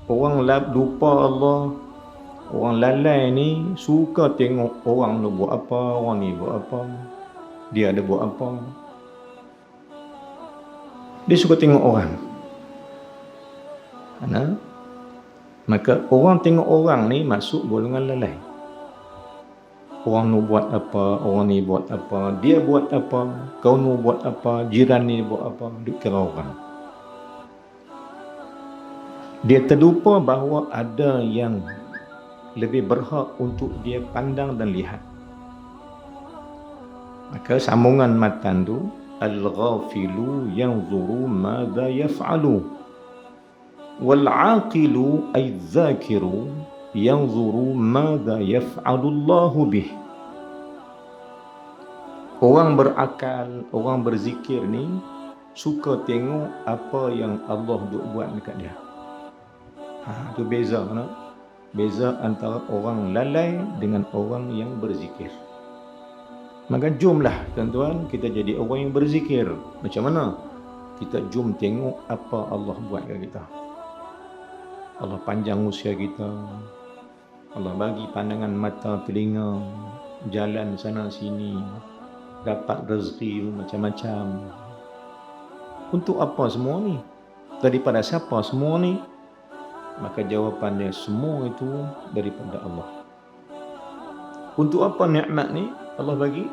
Orang lupa Allah, orang lalai ni suka tengok orang tu buat apa, orang ni buat apa, dia ada buat apa. Dia suka tengok orang. Maka orang tengok orang ni masuk golongan lalai. Orang ni buat apa, orang ni buat apa, dia buat apa, kau ni buat apa, jiran ni buat apa, duk kira orang. Dia terlupa bahawa ada yang lebih berhak untuk dia pandang dan lihat. Maka sambungan matan tu, al-ghafilu yanzuru madza yaf'alu wal 'aqilu ay dzakiru yanzuru madza yaf'alu Allahu bih. Orang berakal, orang berzikir ni suka tengok apa yang Allah duk buat dekat dia. Tu beza kan? Beza antara orang lalai dengan orang yang berzikir. Maka jomlah tuan-tuan, kita jadi orang yang berzikir. Macam mana? Kita jom tengok apa Allah buat kat kita. Allah panjang usia kita. Allah bagi pandangan mata, telinga, jalan sana sini, dapat rezeki macam-macam. Untuk apa semua ni? Daripada siapa semua ni? Maka jawapannya semua itu daripada Allah. Untuk apa nikmat ni Allah bagi?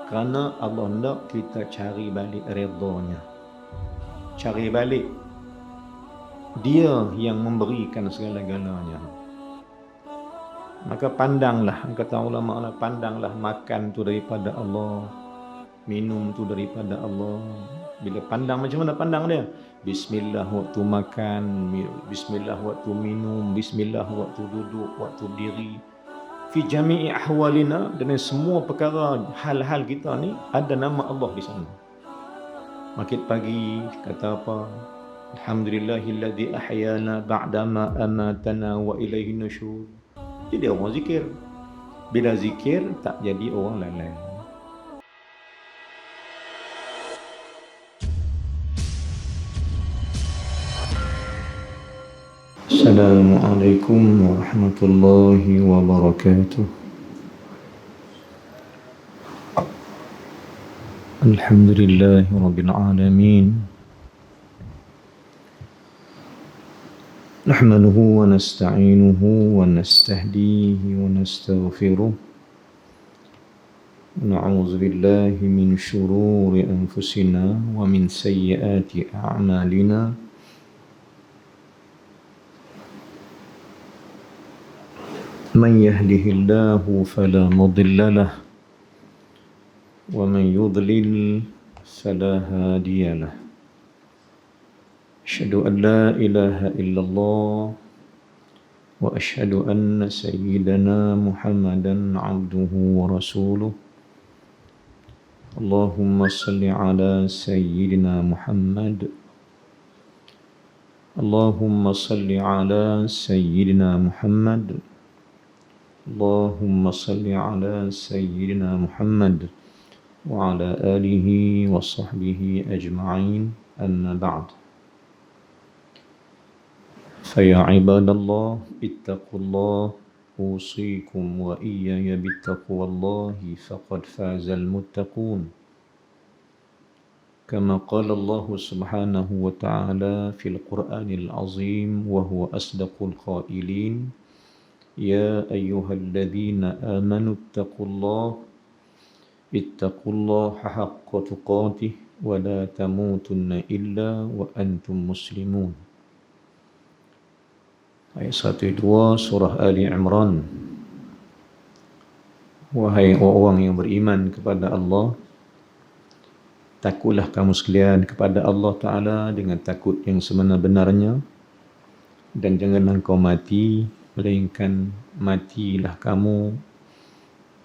Kerana Allah nak kita cari balik redha-Nya. Cari balik Dia yang memberikan segala-galanya. Maka pandanglah, kata ulama, pandanglah makan tu daripada Allah, minum tu daripada Allah. Bila pandang, macam mana pandang dia? Bismillah waktu makan, bismillah waktu minum, bismillah waktu duduk, waktu berdiri. Fi jami'i ahwalina, dan semua perkara hal-hal kita ni ada nama Allah di sana. Makin pagi kata apa? Alhamdulillahilladzi ahyana ba'dama amatana wa ilaihin nusyur. Jadi orang zikir. Bila zikir tak jadi orang lalai. Assalamualaikum warahmatullahi wabarakatuh. Alhamdulillahi rabbil alamin. Nahmaduhu wa nasta'inuhu wa nastahdihi wa nastaghfiruh. Na'udzu billahi min syururi anfusina wa min sayyiati a'malina. Man yahdihillahu fala mudilla lahu wa man yudlil fala hadiya lahu. Asyhadu an la ilaha illallah wa asyhadu anna sayyidana Muhammadan abduhu wa rasuluh. Allahumma salli ala sayyidina Muhammad. Allahumma salli ala sayyidina Muhammad. Allahumma salli ala sayyidina Muhammad wa ala alihi wa sahbihi ajma'in, amma ba'd. Faya ibadallah, ittaqullah, usikum wa iyaya bittaqwallahi faqad fazal muttaqun. Kama qala Allah subhanahu wa ta'ala fil Qur'anil azim wa huwa asdaqul qailin. Ya ayyuhalladzina amanu ittaqullaha haqqa tuqatih wa la tamutunna illa wa antum muslimun. Ayat 1-2 surah Ali Imran. Wahai orang yang beriman kepada Allah, takutlah kamu sekalian kepada Allah Ta'ala dengan takut yang sebenar-benarnya, dan janganlah kau mati melainkan matilah kamu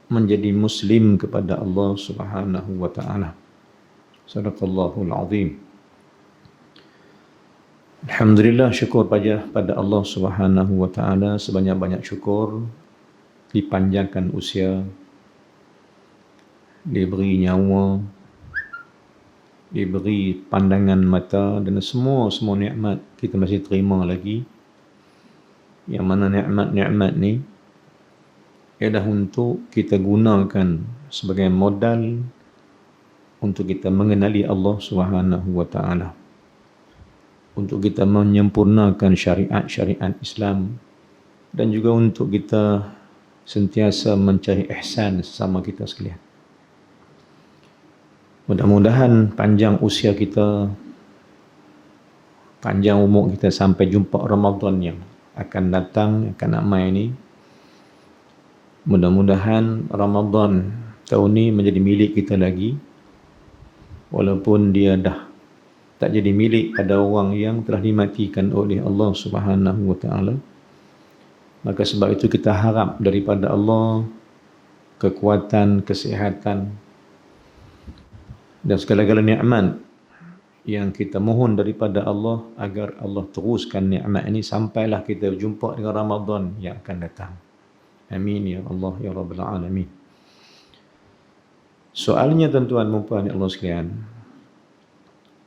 menjadi muslim kepada Allah Subhanahu wa Ta'ala. Sadaqallahul azim. Alhamdulillah, syukur pada Allah Subhanahu wa Ta'ala, sebanyak-banyak syukur. Dipanjangkan usia, diberi nyawa, diberi pandangan mata, dan semua nikmat kita masih terima lagi. Yang mana nikmat-nikmat ni ialah untuk kita gunakan sebagai modal untuk kita mengenali Allah Subhanahu wa taala. Untuk kita menyempurnakan syariat-syariat Islam dan juga untuk kita sentiasa mencari ihsan sesama kita sekalian. Mudah-mudahan panjang usia kita, panjang umur kita sampai jumpa Ramadan yang akan datang, akan ramai ini. Mudah-mudahan Ramadan tahun ini menjadi milik kita lagi, walaupun dia dah tak jadi milik pada orang yang telah dimatikan oleh Allah Subhanahu wa taala. Maka sebab itu kita harap daripada Allah kekuatan, kesihatan dan segala-gala nikmat yang kita mohon daripada Allah agar Allah teruskan nikmat ini sampailah kita jumpa dengan Ramadan yang akan datang. Amin ya Allah ya Rabbal Alamin. Soalnya tuan-tuan dan puan Allah sekalian,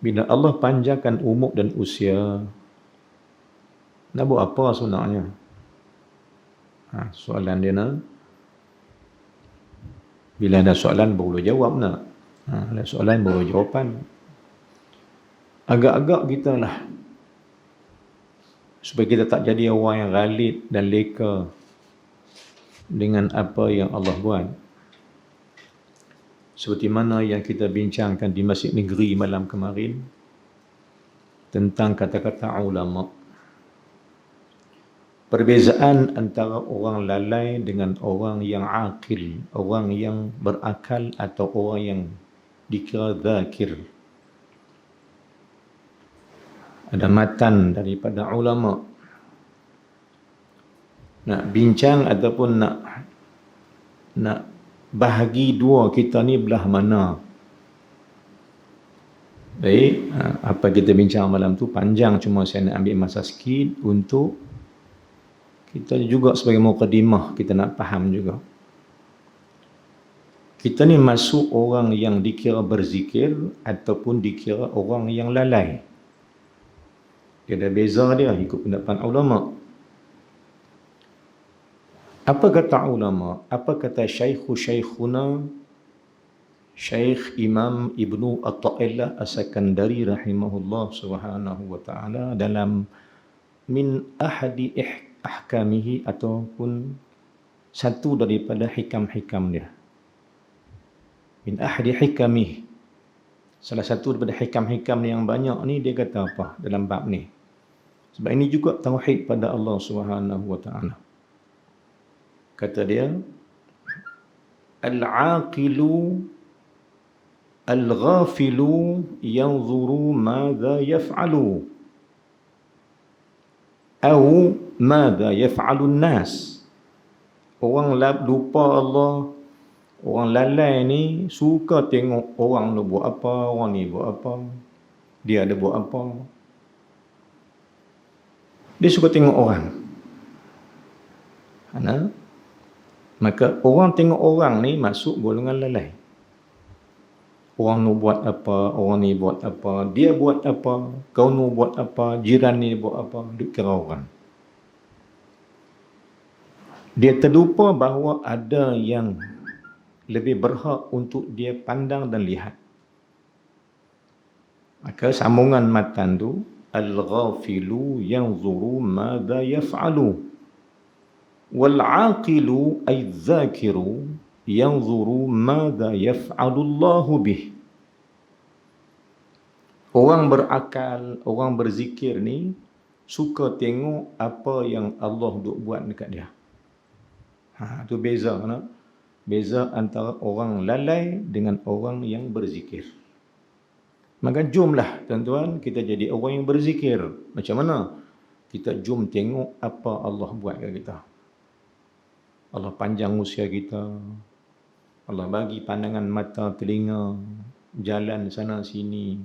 bila Allah panjangkan umur dan usia, nak buat apa sebenarnya? Soalan dia nak. Bila ada soalan baru jawab nak. Ada soalan baru jawapan. Agak-agak kita lah supaya kita tak jadi orang yang ghalid dan leka dengan apa yang Allah buat. Seperti mana yang kita bincangkan di Masjid Negeri malam kemarin tentang kata-kata ulama. Perbezaan antara orang lalai dengan orang yang aqil, orang yang berakal atau orang yang dikira zakir. Ada matan daripada ulama nak bincang ataupun nak bahagi dua kita ni belah mana. Baik, apa kita bincang malam tu panjang, cuma saya nak ambil masa sikit untuk kita juga sebagai mukadimah kita nak faham juga. Kita ni masuk orang yang dikira berzikir ataupun dikira orang yang lalai. Dia ada beza dia ikut pendapat ulama. Apa kata ulama? Apa kata Syekhuna Syekh Imam Ibnu Athaillah As-Sakandari rahimahullah subhanahu wa ta'ala dalam min ahadi ahkamihi ataupun satu daripada hikam-hikam dia. Min ahadi hikamihi. Salah satu daripada hikam-hikam yang banyak ni dia kata apa dalam bab ni? Sebab ini juga tauhid pada Allah Subhanahu wa ta'ala. Kata dia, al-aqilu al-ghafilu yanzuru madza yaf'alu atau madza yaf'alu an-nas. Orang lupa Allah, orang lalai ni suka tengok orang ni buat apa, orang ni buat apa, dia ada buat apa. Dia suka tengok orang. Maka orang tengok orang ni masuk golongan lalai. Orang ni buat apa, orang ni buat apa, dia buat apa, kau ni buat apa, jiran ni buat apa, dia kira orang. Dia terlupa bahawa ada yang lebih berhak untuk dia pandang dan lihat. Maka sambungan matan tu, al-ghafilu yanzuru madza yaf'alu. Wal-aqilu ay dzakiru yanzuru madza yaf'alu Allahu bih. Orang berakal, orang berzikir ni suka tengok apa yang Allah duk buat dekat dia. Tu beza nak? Beza antara orang lalai dengan orang yang berzikir. Maka jomlah tuan-tuan kita jadi orang yang berzikir. Macam mana? Kita jom tengok apa Allah buat kat kita. Allah panjang usia kita. Allah bagi pandangan mata, telinga, jalan sana sini,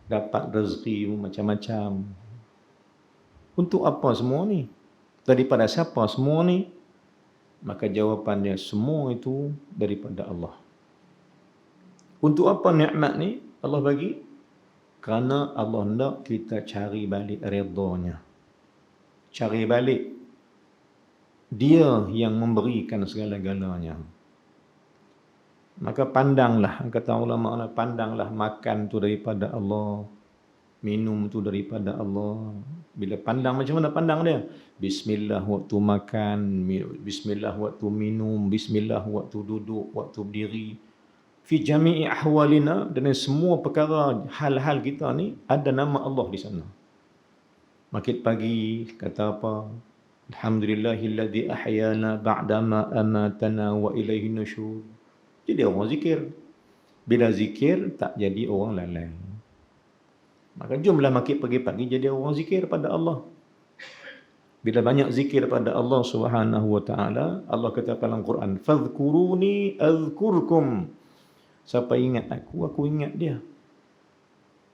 dapat rezeki macam-macam. Untuk apa semua ni? Daripada siapa semua ni? Maka jawapannya semua itu daripada Allah. Untuk apa nikmat ni Allah bagi? Kerana Allah nak kita cari balik redha-Nya. Cari balik Dia yang memberikan segala-galanya. Maka pandanglah, kata ulama, pandanglah makan tu daripada Allah, minum tu daripada Allah. Bila pandang, macam mana pandang dia? Bismillah waktu makan, bismillah waktu minum, bismillah waktu duduk, waktu berdiri. Fi jami'i ahwalina, dan semua perkara hal-hal kita ni ada nama Allah di sana. Makin pagi kata apa? Alhamdulillahilladzi ahyana ba'dama amatana wa ilaihi nusyur. Jadi orang zikir. Bila zikir tak jadi orang lalai. Maka jomlah makin pagi-pagi jadi orang zikir pada Allah. Bila banyak zikir pada Allah Subhanahu wa taala, Allah kata dalam Quran, "Fadhkuruni azkurkum." Siapa ingat aku, aku ingat dia.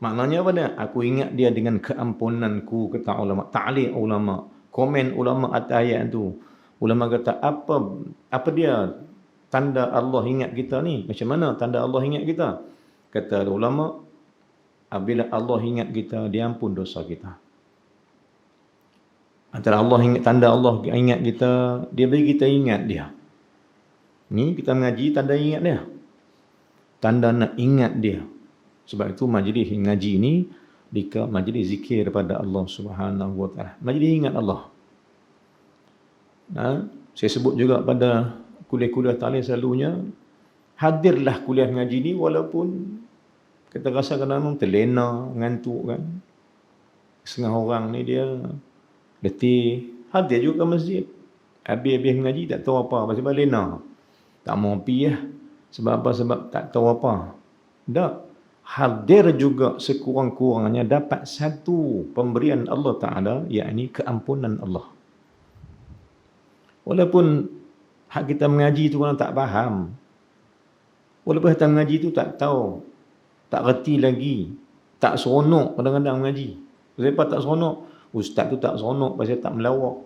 Maknanya apa dia? Aku ingat dia dengan keampunanku, kata ulama. Ta'liq ulama. Komen ulama atas ayat tu. Ulama kata, apa dia tanda Allah ingat kita ni? Macam mana tanda Allah ingat kita? Kata ulama, bila Allah ingat kita, dia ampun dosa kita. Antara Allah ingat, tanda Allah ingat kita, dia bagi kita ingat dia. Ni kita mengaji tanda ingat dia. Tanda nak ingat dia. Sebab itu majlis ngaji ni majlis zikir pada Allah Subhanahu wa taala. Majlis ingat Allah. Saya sebut juga pada kuliah-kuliah ta'lim selalunya, hadirlah kuliah ngaji ni walaupun kita rasa kadang-kadang terlena, ngantuk kan. Setengah orang ni dia letih, hadir juga ke masjid. Habis-habis ngaji tak tahu apa sebab lena. Tak mau pergi lah. Sebab apa? Sebab tak tahu apa. Tak. Hadir juga sekurang-kurangnya dapat satu pemberian Allah Ta'ala, yakni keampunan Allah. Walaupun hak kita mengaji tu orang tak faham. Walaupun kita mengaji tu tak tahu, tak reti lagi, tak seronok kadang-kadang mengaji. Kenapa tak seronok? Ustaz tu tak seronok pasal tak melawak.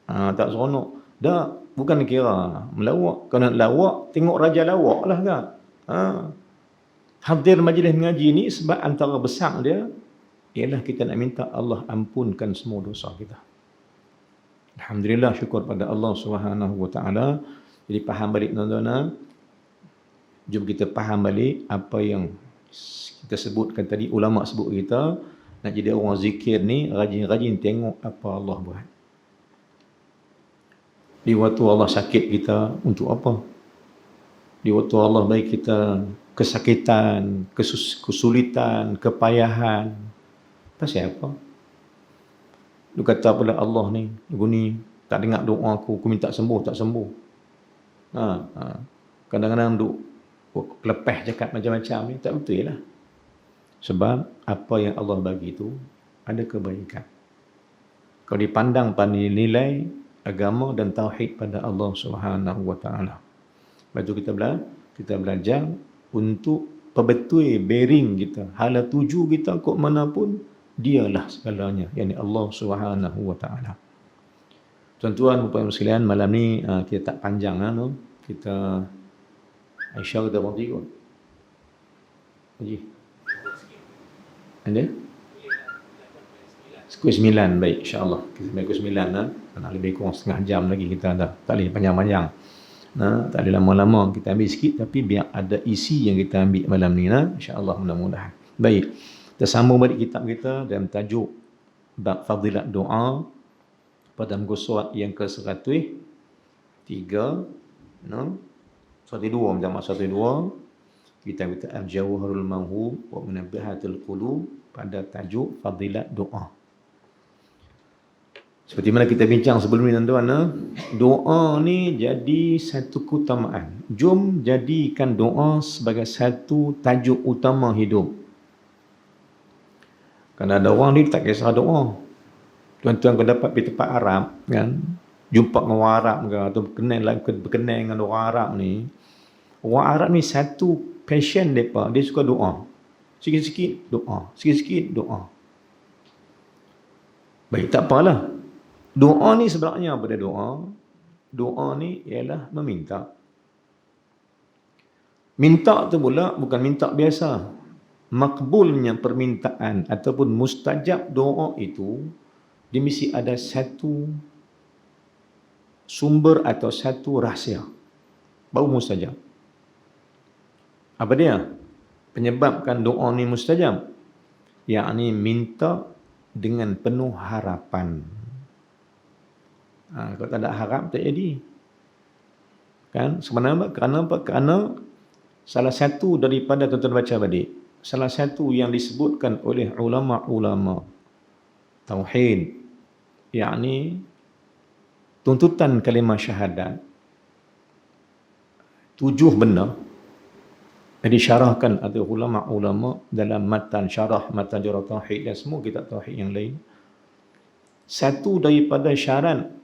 Tak seronok. Tak, bukan kira melawak. Kalau nak lawak, tengok raja lawak lah kan. Hadir majlis mengaji ni sebab antara besar dia ialah kita nak minta Allah ampunkan semua dosa kita. Alhamdulillah, syukur pada Allah Subhanahu wa taala. Jadi faham balik tuan-tuan. Jom kita faham balik apa yang kita sebutkan tadi, ulama sebut kita nak jadi orang zikir ni rajin-rajin tengok apa Allah buat. Di waktu Allah sakit kita untuk apa? Di waktu Allah bagi kita kesakitan, kesulitan, kepayahan, pasal apa? Lu kata pada Allah ni, aku ni tak dengar doa aku minta sembuh, tak sembuh. Kadang-kadang duk lepas cakap macam-macam ni, tak betul lah. Sebab apa yang Allah bagi tu ada kebaikan. Kalau dipandang pada nilai agama dan tauhid pada Allah Subhanahu wa taala. Lepas tu kita belajar untuk perbetul bearing kita, hala tuju kita kok mana pun, dialah segalanya, yakni Allah Subhanahu wa taala. Tuan-tuan puan-puan sekalian, malam ni kita tak panjang no. Kita Aisyah kita berhenti kot. Haji. Ada? Pukul 9, baik, insya-Allah. Kita sampai pukul 9 nak lebih kurang setengah jam lagi kita ada. Tak boleh panjang-panjang. Tak boleh lama-lama, kita ambil sikit tapi biar ada isi yang kita ambil malam ni insya-Allah, mudah-mudahan. Baik. Kita sambung balik kitab kita dalam tajuk bab fadilat doa pada muka surat yang ke-103 102 macam 102 kitab kita Al-Jawharul Mawhub wa Munabbihatul Qulub pada tajuk fadilat doa. Seperti mana kita bincang sebelum ni tuan-tuan, doa ni jadi satu keutamaan. Jom jadikan doa sebagai satu tajuk utama hidup. Kerana ada orang ni tak kisah doa. Tuan-tuan kau dapat pergi tempat Arab kan, jumpa dengan orang Arab ke atau berkenal dengan orang Arab ni. Orang Arab ni satu passion mereka, dia suka doa. Sikit-sikit doa, sikit-sikit doa. Baik, tak apalah. Doa ni sebenarnya apa dia doa? Doa ni ialah meminta. Minta tu pula bukan minta biasa. Makbulnya permintaan ataupun mustajab doa itu, dia mesti ada satu sumber atau satu rahsia. Baru mustajab. Apa dia? Penyebabkan doa ni mustajab. Yakni minta dengan penuh harapan. Kalau tak ada harap, tak jadi. Kan? Sebenarnya kerana apa? Kerana salah satu daripada tuan-tuan baca tadi, salah satu yang disebutkan oleh ulama-ulama tauhid, yakni tuntutan kalimah syahadat, 7 benda yang disyarahkan oleh ulama-ulama dalam matan syarah, matan jurah tauhid dan semua kitab tauhid yang lain. Satu daripada syarat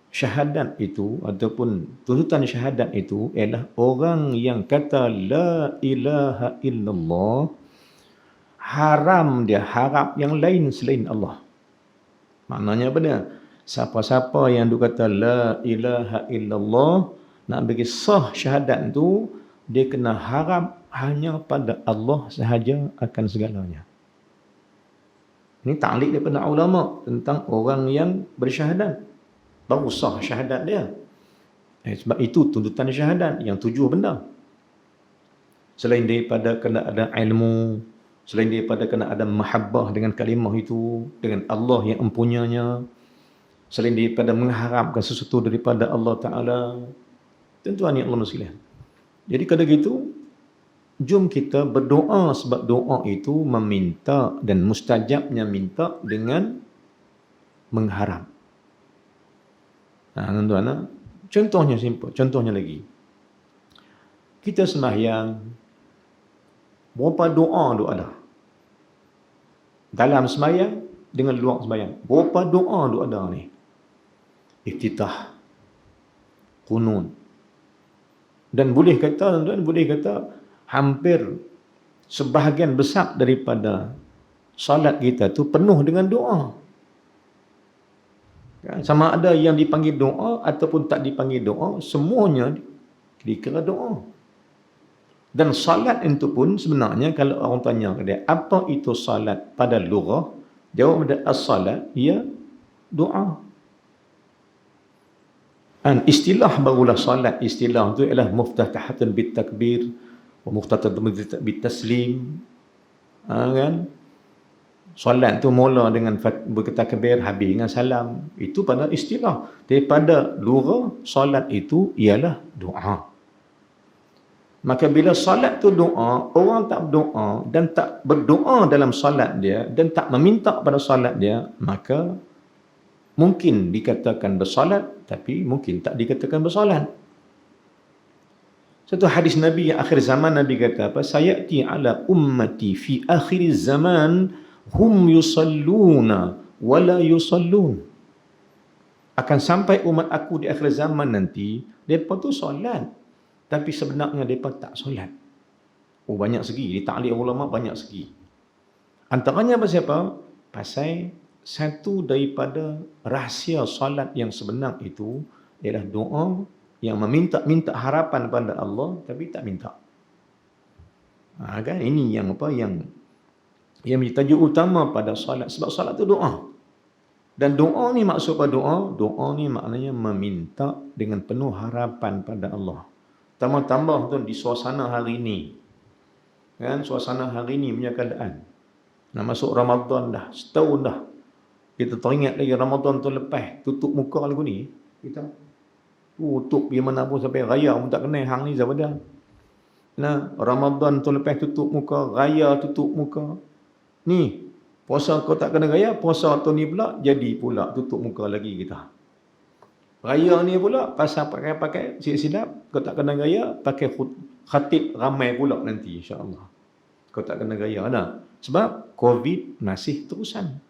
syahadat itu ataupun tuntutan syahadat itu ialah orang yang kata la ilaha illallah, haram dia harap yang lain selain Allah. Maknanya apa dia? Siapa-siapa yang duk kata la ilaha illallah, nak bagi sah syahadat tu, dia kena harap hanya pada Allah sahaja akan segalanya. Ini ta'liq daripada ulama tentang orang yang bersyahadat. Baru sah syahadat dia. Sebab itu tuntutan syahadat yang 7 benda. Selain daripada kena ada ilmu, selain daripada kena ada mahabbah dengan kalimah itu, dengan Allah yang empunyanya, selain daripada mengharapkan sesuatu daripada Allah Ta'ala. Tentuan yang Allah sekalian. Jadi kalau gitu, jom kita berdoa, sebab doa itu meminta dan mustajabnya minta dengan mengharap. Tuan-tuan, contohnya simple, contohnya lagi. Kita sembahyang, berapa doa ada? Dalam sembahyang dengan luar sembahyang, berapa doa ada ni? Iftitah, qunut. Dan boleh kata, tuan-tuan, boleh kata hampir sebahagian besar daripada salat kita tu penuh dengan doa. Sama ada yang dipanggil doa ataupun tak dipanggil doa, semuanya dikira doa. Dan salat itu pun sebenarnya kalau orang tanya ke dia, apa itu salat pada lughah? Jawab dia, as-salat, ia doa. Dan istilah barulah salat, istilah itu ialah muftatahatun bitakbir wa muftatahatun bitaslim. Kan? Salat tu mula dengan bertakbir, habis dengan salam. Itu pada istilah. Daripada lughah, salat itu ialah doa. Maka bila salat tu doa, orang tak berdoa dan tak berdoa dalam salat dia dan tak meminta pada salat dia, maka mungkin dikatakan bersalat, tapi mungkin tak dikatakan bersalat. Satu hadis Nabi yang akhir zaman, Nabi kata apa? Sayati ala ummati fi akhir zaman hum yusalluna wala yusallun. Akan sampai umat aku di akhir zaman nanti, mereka tu solat, tapi sebenarnya mereka tak solat. Oh, banyak segi. Di ta'liq ulama banyak segi. Antaranya apa siapa? Pasal satu daripada rahsia salat yang sebenar itu ialah doa yang minta harapan pada Allah tapi tak minta. Kan ini yang apa yang menjadi tajuk utama pada salat, sebab salat itu doa. Dan doa ni maksud pada doa ni maknanya meminta dengan penuh harapan pada Allah. Tambah-tambah tu di suasana hari ini. Kan suasana hari ini punya keadaan. Nak masuk Ramadan dah, setahun dah. Kita teringat lagi Ramadan tu lepas, tutup muka lagu ni. Kita tutup pergi mana pun sampai raya pun tak kenal hang ni siapa dia. Nah, Ramadan tu lepas tutup muka, raya tutup muka. Ni, puasa kau tak kena raya, puasa tu ni pula jadi pula tutup muka lagi kita. Raya ni pula pasal pakai silap, kau tak kena raya, pakai khatib ramai pula nanti insya-Allah. Kau tak kena raya dah. Sebab COVID masih terusan.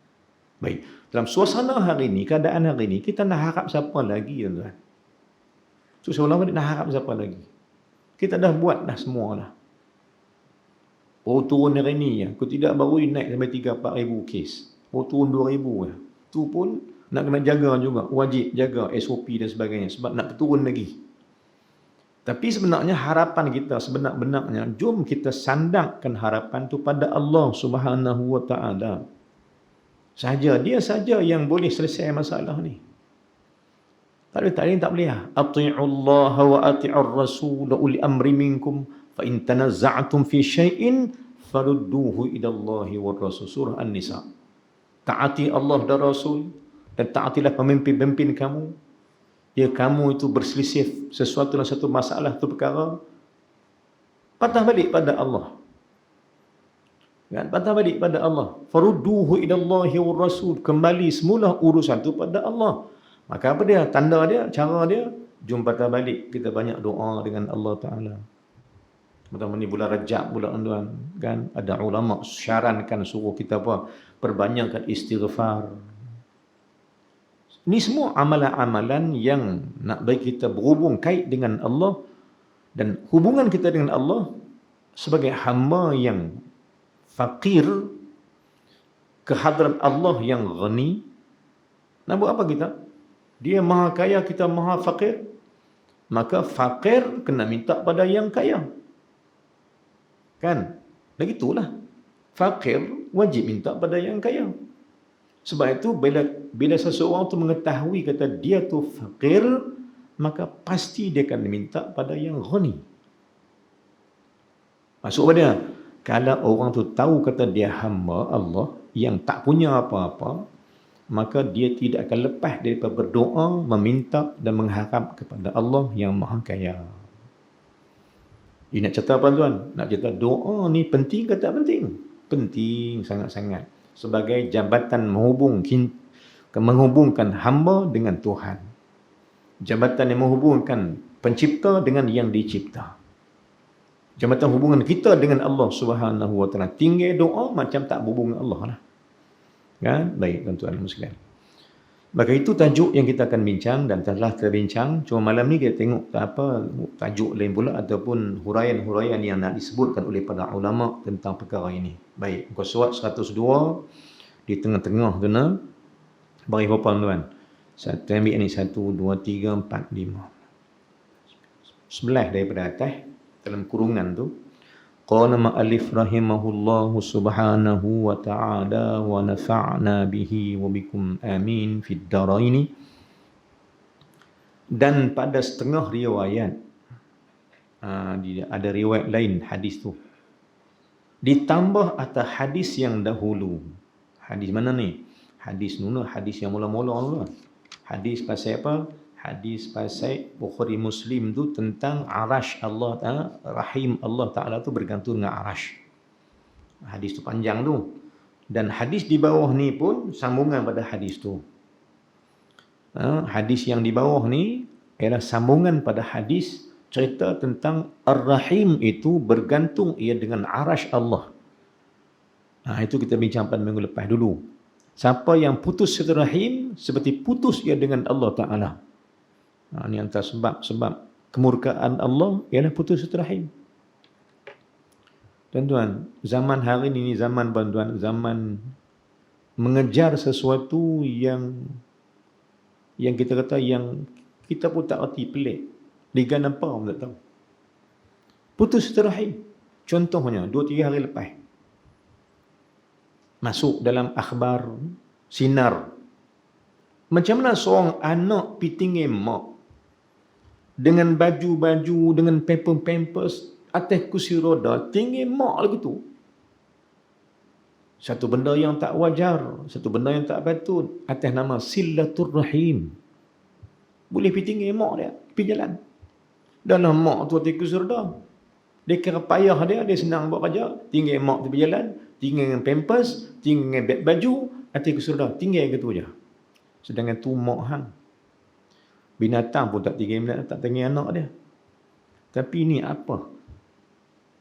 Baik, dalam suasana hari ini, keadaan hari ini, kita nak harap siapa lagi, tuan-tuan? So, seolah-olah nak harap siapa lagi? Kita dah buat dah semua dah. Oh, turun hari ini, ya. Kalau tidak baru naik sampai 3-4 ribu kes. Oh, turun 2 ribu. Ya. Tu pun nak kena jaga juga. Wajib jaga SOP dan sebagainya. Sebab nak turun lagi. Tapi sebenarnya harapan kita sebenar-benarnya, jom kita sandangkan harapan tu pada Allah Subhanahu Wa Taala. Saja, dia saja yang boleh selesai masalah ni. Tak ada tak boleh. Ati'ullah wa ati'ur rasul uli amri minkum fa in tanazza'tum fi syai'in farudduhu ila Allah wa rasul. Surah An-Nisa. Taati Allah dan Rasul dan taatilah pemimpin-pemimpin kamu. Ya kamu itu berselisih sesuatu dalam satu masalah tu perkara, patah balik pada Allah. Kan? Patah balik pada Allah. Farudduhu ila Allah wa rasul. Kembali semula urusan tu pada Allah. Maka apa dia? Tanda dia, cara dia, jom patah balik. Kita banyak doa dengan Allah Ta'ala. Pertama ni bulan Rajab pula tuan, kan? Ada ulama syarankan suruh kita apa? Perbanyakkan istighfar. Ini semua amalan-amalan yang nak bagi kita berhubung kait dengan Allah dan hubungan kita dengan Allah sebagai hamba yang fakir ke hadrat Allah yang ghani. Nak buat apa kita? Dia maha kaya, kita maha fakir. Maka fakir kena minta pada yang kaya. Kan? Begitulah. Fakir wajib minta pada yang kaya. Sebab itu bila seseorang tu mengetahui kata dia tu fakir, maka pasti dia akan minta pada yang ghani. Maksud dia, kalau orang tu tahu kata dia hamba Allah yang tak punya apa-apa, maka dia tidak akan lepas daripada berdoa, meminta dan mengharap kepada Allah yang maha kaya. Ini nak cerita apa tuan? Nak cerita doa ni penting ke tak penting? Penting sangat-sangat. Sebagai jabatan menghubungkan hamba dengan Tuhan. Jabatan yang menghubungkan pencipta dengan yang dicipta. Jabatan hubungan kita dengan Allah Subhanahu wa taala. Tinggal doa macam tak berhubung dengan Allah lah. Kan? Baik tuan-tuan muslimin. Maka itu tajuk yang kita akan bincang dan telah terbincang. Cuma malam ni kita tengok tajuk lain pula ataupun huraian-huraian yang nak disebutkan oleh para ulama tentang perkara ini. Baik, muka surat 102 di tengah-tengah kena bagi berapa tuan? Saya ambil ni 1 2 3 4 5. 11 daripada atas dalam kurungan tu. Qala ma'alif rahimahullahu subhanahu wa ta'ala wa nafa'na bihi wa bikum amin fid daraini. Dan pada setengah riwayat, ada riwayat lain hadis tu, ditambah atas hadis yang dahulu. Hadis mana ni? Hadis nuna, hadis yang mula-mula. Hadis pasal apa? Hadis pasal Bukhari Muslim tu tentang arash Allah Ta'ala, rahim Allah Ta'ala tu bergantung dengan arash. Hadis tu panjang tu. Dan hadis di bawah ni pun sambungan pada hadis tu. Hadis yang di bawah ni ialah sambungan pada hadis cerita tentang Ar-Rahim itu bergantung ia dengan arash Allah. Itu kita bincang pada minggu lepas dulu. Siapa yang putus silaturahim seperti putus ia dengan Allah Ta'ala. Ini antara sebab kemurkaan Allah ialah putus silaturahim. Tuan-tuan, zaman hari ini zaman tuan-tuan, zaman mengejar sesuatu yang kita kata yang kita pun tak erti, pelik. Liga nampak pun tak tahu. Putus silaturahim. Contohnya 2-3 hari lepas masuk dalam akhbar sinar. Macam mana seorang anak pitinggi mak dengan baju-baju, dengan pampers atas kursi roda, tinggi mak lagi tu. Satu benda yang tak wajar, satu benda yang tak patut, atas nama silaturrahim. Boleh pergi tinggi mak dia, pergi jalan. Dan mak tu atas kursi roda. Dia kira payah dia senang buat kerja, tinggi mak tu pergi jalan, tinggi dengan pampers, tinggi dengan baju, atas kursi roda, tinggi gitu aja. Sedangkan tu mak hang. Binatang pun tak tinggi anak dia. Tapi ini apa?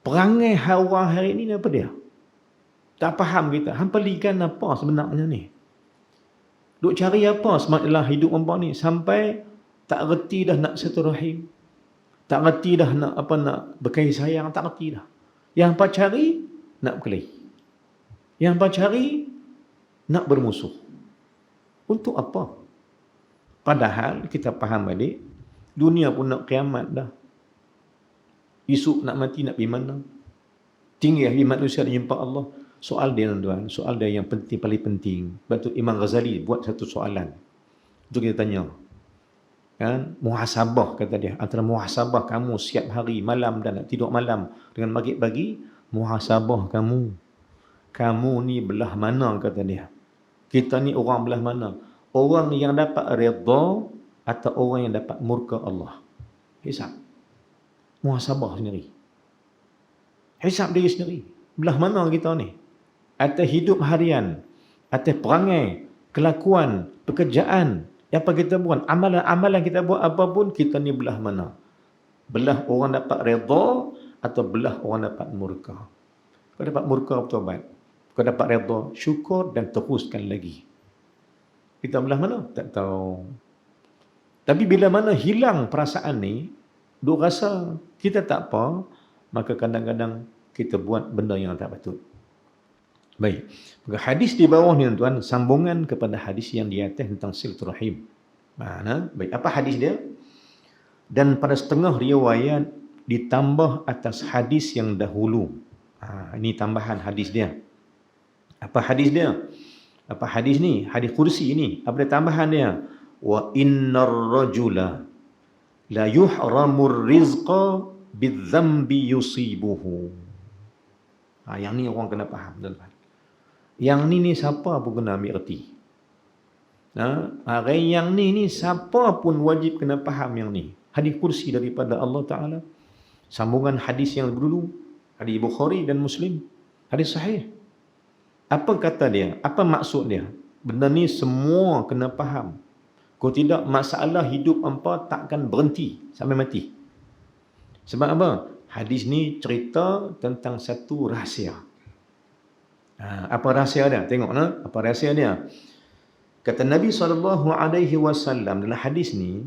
Perangai hawa hari ini apa dia? Tak faham kita. Hang pelikan apa sebenarnya ni? Duk cari apa sebenarnya hidup hangpa ni? Sampai tak reti dah nak silaturahim. Tak reti dah nak berkasih sayang. Tak reti dah. Yang hangpa cari, nak berkelahi. Yang hangpa cari, nak bermusuh. Untuk apa? Padahal kita faham balik, dunia pun nak kiamat dah. Esok nak mati nak pergi mana? Tinggi hari manusia nak jumpa Allah. Soal dia tuan-tuan, soal dia yang penting, paling penting. Sebab tu Imam Ghazali buat satu soalan. Untuk kita tanya. Kan? Muhasabah kata dia. Antara muhasabah kamu setiap hari, malam dan nak tidur malam. Dengan maghrib pagi, muhasabah kamu. Kamu ni belah mana kata dia. Kita ni orang belah mana? Orang yang dapat redha atau orang yang dapat murka Allah. Hisab. Muhasabah sendiri. Hisab diri sendiri. Belah mana kita ni? Atas hidup harian, atas perangai, kelakuan, pekerjaan, apa kita buat, amalan-amalan kita buat apa pun, kita ni belah mana? Belah orang dapat redha atau belah orang dapat murka? Kau dapat murka, bertobat. Kau dapat redha, syukur dan teruskan lagi. Kita belah mana? Tak tahu. Tapi bila mana hilang perasaan ni, duk rasa kita tak apa, maka kadang-kadang kita buat benda yang tak patut. Baik. Maka hadis di bawah ni tuan, sambungan kepada hadis yang di atas tentang silaturahim. Mana? Baik, apa hadis dia? Dan pada setengah riwayat ditambah atas hadis yang dahulu. Ini tambahan hadis dia. Apa hadis dia? Apa hadis ni? Hadis kursi ini. Apa dia tambahan dia? Wa innar rajula la yuhramur rizqa bidzambi yusibuhu. Yang ni orang kena faham, tuan-tuan. Yang ni siapa pun kena ambil erti. Yang ni siapa pun wajib kena faham yang ni. Hadis kursi daripada Allah Ta'ala. Sambungan hadis yang dulu. Hadis Bukhari dan Muslim. Hadis sahih. Apa kata dia? Apa maksud dia? Benda ni semua kena faham. Kalau tidak, masalah hidup hampa takkan berhenti sampai mati. Sebab apa? Hadis ni cerita tentang satu rahsia. Apa rahsia dia? Tengok nah, apa rahsia dia? Kata Nabi SAW dalam hadis ni,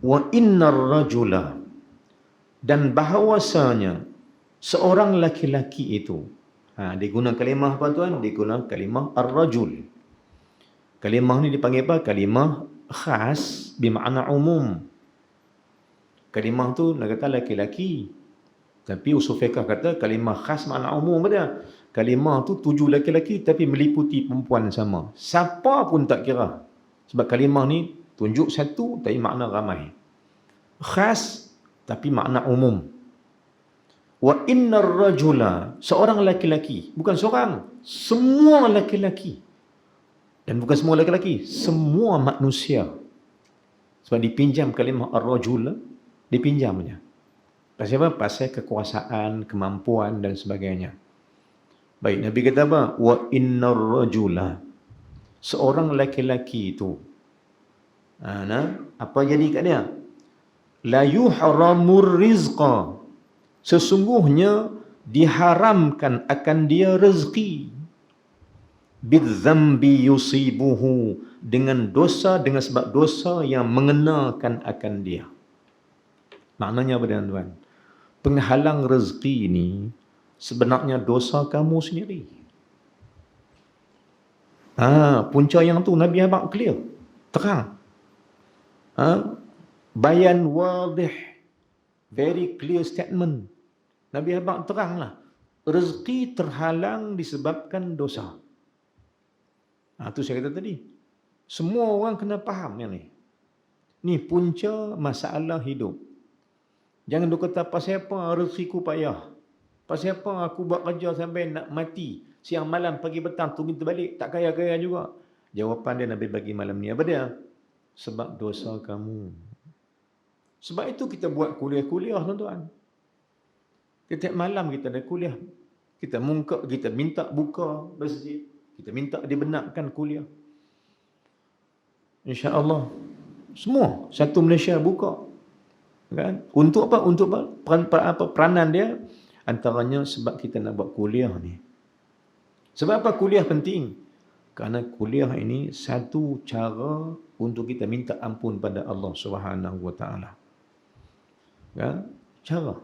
wa innar rajula, dan bahawasanya seorang laki-laki itu, dia guna kalimah apa tuan? Dia guna kalimah ar-rajul. Kalimah ni dipanggil apa? Kalimah khas bermakna umum. Kalimah tu nak kata laki-laki. Tapi usul fiqh kata kalimah khas makna umum dia. Kalimah tu tuju laki-laki tapi meliputi perempuan sama. Siapa pun tak kira. Sebab kalimah ni tunjuk satu tapi makna ramai. Khas tapi makna umum. Wa innar rajula, seorang laki-laki, bukan seorang, semua laki-laki. Dan bukan semua laki-laki, semua manusia. Sebab dipinjam kalimah ar-rajul, dipinjamnya. Pasal apa? Pasal kekuasaan, kemampuan dan sebagainya. Baik, Nabi kata apa? Wa innar rajula, seorang laki-laki itu. Apa jadi kat dia? La yuhramur rizqa, sesungguhnya diharamkan akan dia rezeki. Bidzambi yusibuhu, dengan dosa, dengan sebab dosa yang mengenakan akan dia. Maknanya apa tuan-tuan? Penghalang rezeki ini sebenarnya dosa kamu sendiri. Punca yang tu Nabi abang clear, terang. Bayan wadih, very clear statement. Nabi abang teranglah. Rezeki terhalang disebabkan dosa. Itu saya kata tadi. Semua orang kena faham yang ni. Ni punca masalah hidup. Jangan duk kata pasal apa rezekiku payah. Pasal apa aku buat kerja sampai nak mati. Siang malam pagi petang tunggu terbalik. Tak kaya-kaya juga. Jawapan dia Nabi bagi malam ni. Apa dia? Sebab dosa kamu. Sebab itu kita buat kuliah-kuliah tuan-tuan. Setiap malam kita ada kuliah. Kita minta buka masjid. Kita minta dibenarkan kuliah. InsyaAllah. Semua. Satu Malaysia buka. Kan? Untuk apa? Untuk apa? Peranan dia. Antaranya sebab kita nak buat kuliah ni. Sebab apa kuliah penting? Kerana kuliah ini satu cara untuk kita minta ampun pada Allah Subhanahu Wa Taala. Kan? Cara.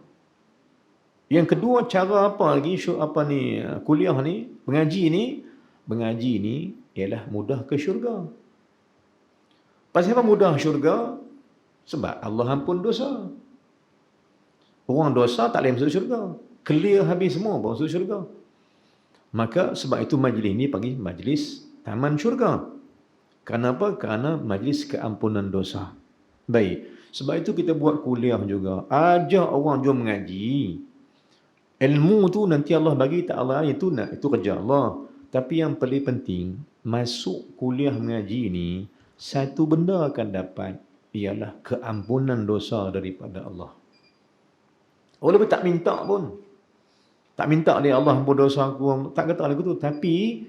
Yang kedua, cara apa lagi? Kuliah ni, mengaji ni ialah mudah ke syurga. Pasal apa mudah syurga? Sebab Allah ampun dosa. Orang dosa tak boleh masuk syurga. Clear habis semua baru masuk syurga. Maka sebab itu majlis ni panggil majlis taman syurga. Kenapa? Kerana majlis keampunan dosa. Baik. Sebab itu kita buat kuliah juga. Ajak orang jom mengaji. Ilmu tu nanti Allah bagi tak Allah, itu kerja Allah. Tapi yang paling penting, masuk kuliah mengaji ni, satu benda akan dapat, ialah keampunan dosa daripada Allah. Walaupun tak minta pun. Tak minta dia, Allah ampun dosa aku, tak kata lagu tu. Tapi,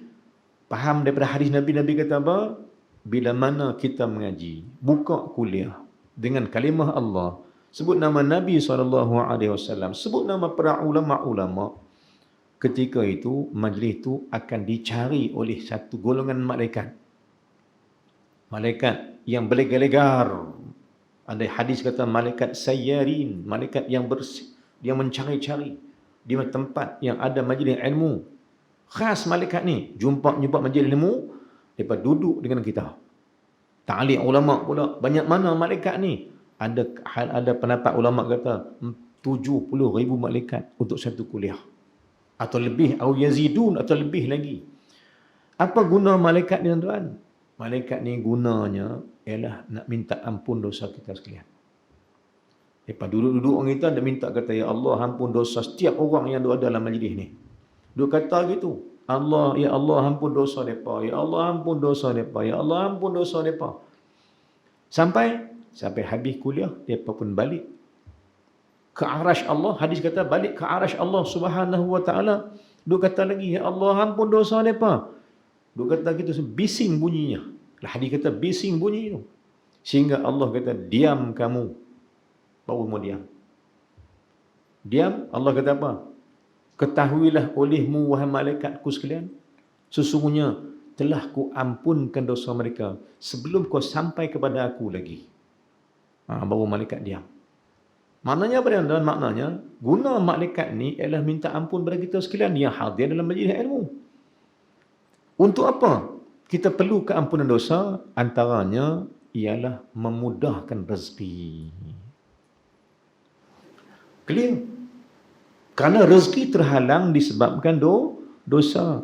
faham daripada hadis Nabi, Nabi kata apa? Bila mana kita mengaji, buka kuliah dengan kalimah Allah, sebut nama Nabi SAW, sebut nama para ulama-ulama, ketika itu, majlis itu akan dicari oleh satu golongan malaikat. Malaikat yang berlegar-legar. Ada hadis kata malaikat sayyarin, malaikat yang bersih, yang mencari-cari di tempat yang ada majlis ilmu. Khas malaikat ni, jumpa majlis ilmu, mereka duduk dengan kita. Ta'liq ulama pula, banyak mana malaikat ni? Ada pendapat ulama kata 70,000 malaikat untuk satu kuliah. Atau lebih, atau yazidun, atau lebih lagi. Apa guna malaikat ni tuan-tuan? Malaikat ni gunanya ialah nak minta ampun dosa kita sekalian. Lepas duduk-duduk orang kita, dia minta kata, ya Allah ampun dosa setiap orang yang ada dalam majlis ni. Dia kata gitu. Allah, ya Allah ampun dosa mereka. Ya Allah ampun dosa mereka. Ya Allah ampun dosa mereka. Sampai habis kuliah, mereka pun balik ke arash Allah. Hadis kata balik ke arash Allah Subhanahu wa ta'ala. Dia kata lagi, ya Allah ampun dosa mereka. Dia kata gitu, bising bunyinya. Hadis kata bising bunyi itu. Sehingga Allah kata, diam kamu. Baru mau diam. Diam, Allah kata apa? Ketahuilah olehmu, wahai malaikatku sekalian, sesungguhnya telah ku ampunkan dosa mereka sebelum kau sampai kepada aku lagi. Baru malaikat diam. Maknanya apa dia? Maknanya, guna malaikat ni ialah minta ampun kepada kita sekalian yang hadir dalam majlis ilmu. Untuk apa? Kita perlu keampunan dosa, antaranya ialah memudahkan rezeki. Clear? Kerana rezeki terhalang disebabkan dosa.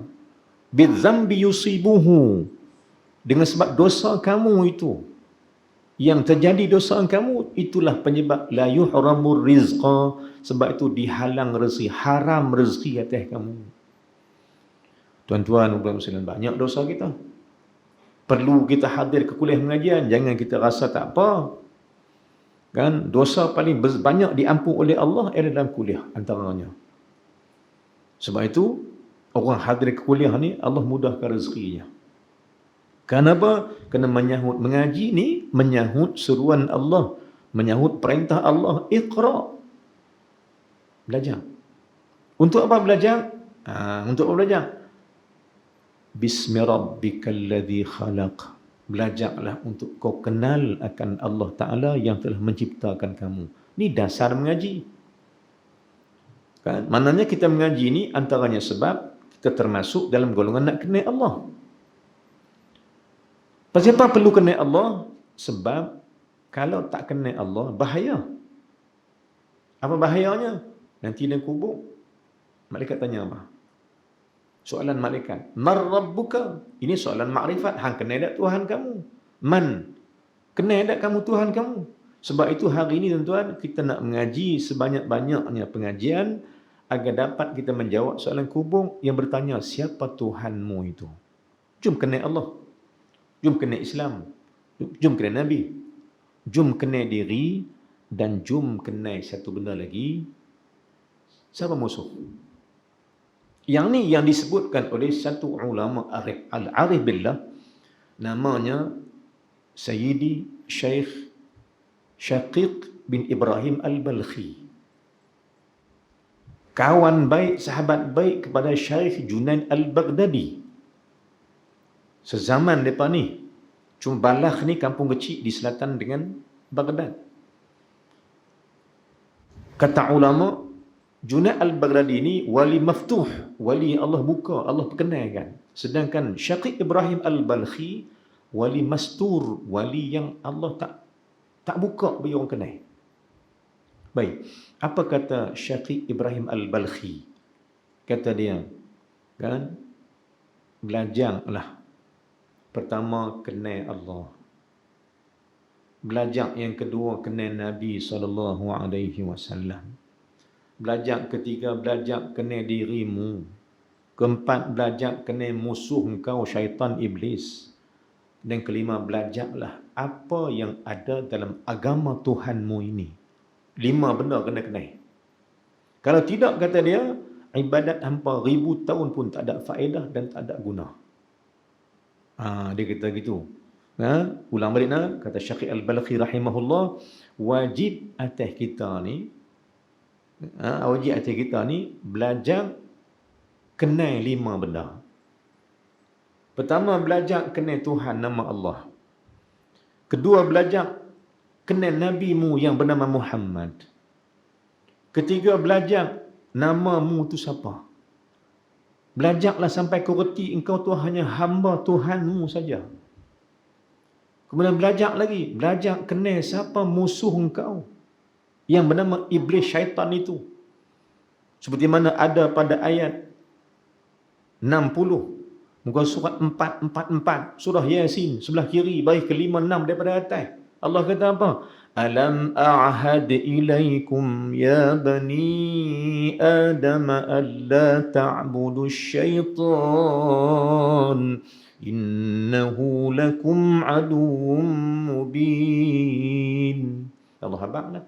Bidzambi yusibuhu. Dengan sebab dosa kamu itu. Yang terjadi dosa kamu, itulah penyebab la yuhramur rizqa. Sebab itu dihalang rezeki, haram rezeki atas kamu. Tuan-tuan, muslimin, banyak dosa kita. Perlu kita hadir ke kuliah pengajian. Jangan kita rasa tak apa. Kan, dosa paling banyak diampun oleh Allah adalah dalam kuliah antaranya. Sebab itu, orang hadir ke kuliah ni, Allah mudahkan rezekinya. Kenapa? Kerana menyahut mengaji ni, menyahut seruan Allah, menyahut perintah Allah, iqra. Belajar. Untuk apa belajar? Untuk apa belajar? Bismi rabbikal ladzi khalaq. Belajarlah untuk kau kenal akan Allah Ta'ala yang telah menciptakan kamu. Ini dasar mengaji. Kan? Maknanya kita mengaji ni antaranya sebab kita termasuk dalam golongan nak kenal Allah. Kenapa perlu kenal Allah? Sebab kalau tak kenal Allah, bahaya. Apa bahayanya? Nanti dalam kubur, malaikat tanya apa? Soalan malaikat. Mar rabbuka? Ini soalan makrifat. Hang kenal tak Tuhan kamu? Man? Kenal tak kamu Tuhan kamu? Sebab itu hari ini tuan-tuan, kita nak mengaji sebanyak-banyaknya pengajian agar dapat kita menjawab soalan kubur yang bertanya, siapa Tuhanmu itu? Jom kenal Allah. Jom kenal Islam. Jom kenal Nabi. Jom kenal diri. Dan jom kenal satu benda lagi. Siapa musuh? Yang ni yang disebutkan oleh satu ulama al-arif billah, namanya Sayyidi Syekh Syaqiq bin Ibrahim al-Balkhi. Kawan baik, sahabat baik kepada Syekh Junaid al-Baghdadi. Sezaman mereka ni. Cuma Balakh ni kampung kecil di selatan dengan Baghdad. Kata ulama, Junaid al-Baghdadi ini wali maftuh, wali Allah buka, Allah perkenalkan. Sedangkan Syaqiq Ibrahim al-Balkhi wali mastur, wali yang Allah tak buka bagi orang kenal. Baik, apa kata Syaqiq Ibrahim al-Balkhi? Kata dia, kan, belajarlah. Pertama kenal Allah. Belajar yang kedua kenal Nabi SAW. Belajar ketiga, belajar kenal dirimu. Keempat, belajar kenal musuh engkau syaitan iblis. Dan kelima, belajarlah apa yang ada dalam agama Tuhanmu ini. 5 benda kena kenal. Kalau tidak, kata dia, ibadat hampa 1000 tahun pun tak ada faedah dan tak ada guna. Dia kata gitu. Ulang balik kata Syekh Al-Balkhi rahimahullah, wajib atas kita ni, belajar kenal 5 benda. Pertama, belajar kenal Tuhan nama Allah. Kedua, belajar kenal Nabi-Mu yang bernama Muhammad. Ketiga, belajar namamu tu siapa. Belajarlah sampai kau reti engkau tu hanya hamba Tuhanmu saja. Kemudian belajar lagi, belajar kenal siapa musuh engkau yang bernama iblis syaitan itu. Seperti mana ada pada ayat 60 muka surat 444 surah Yasin sebelah kiri bagi ke-5 6 daripada atas. Allah kata apa? Alam a'had ilaikum ya bani Adam alla ta'budu syaitan innahu lakum aduwwum mubin. Allah habaqlah.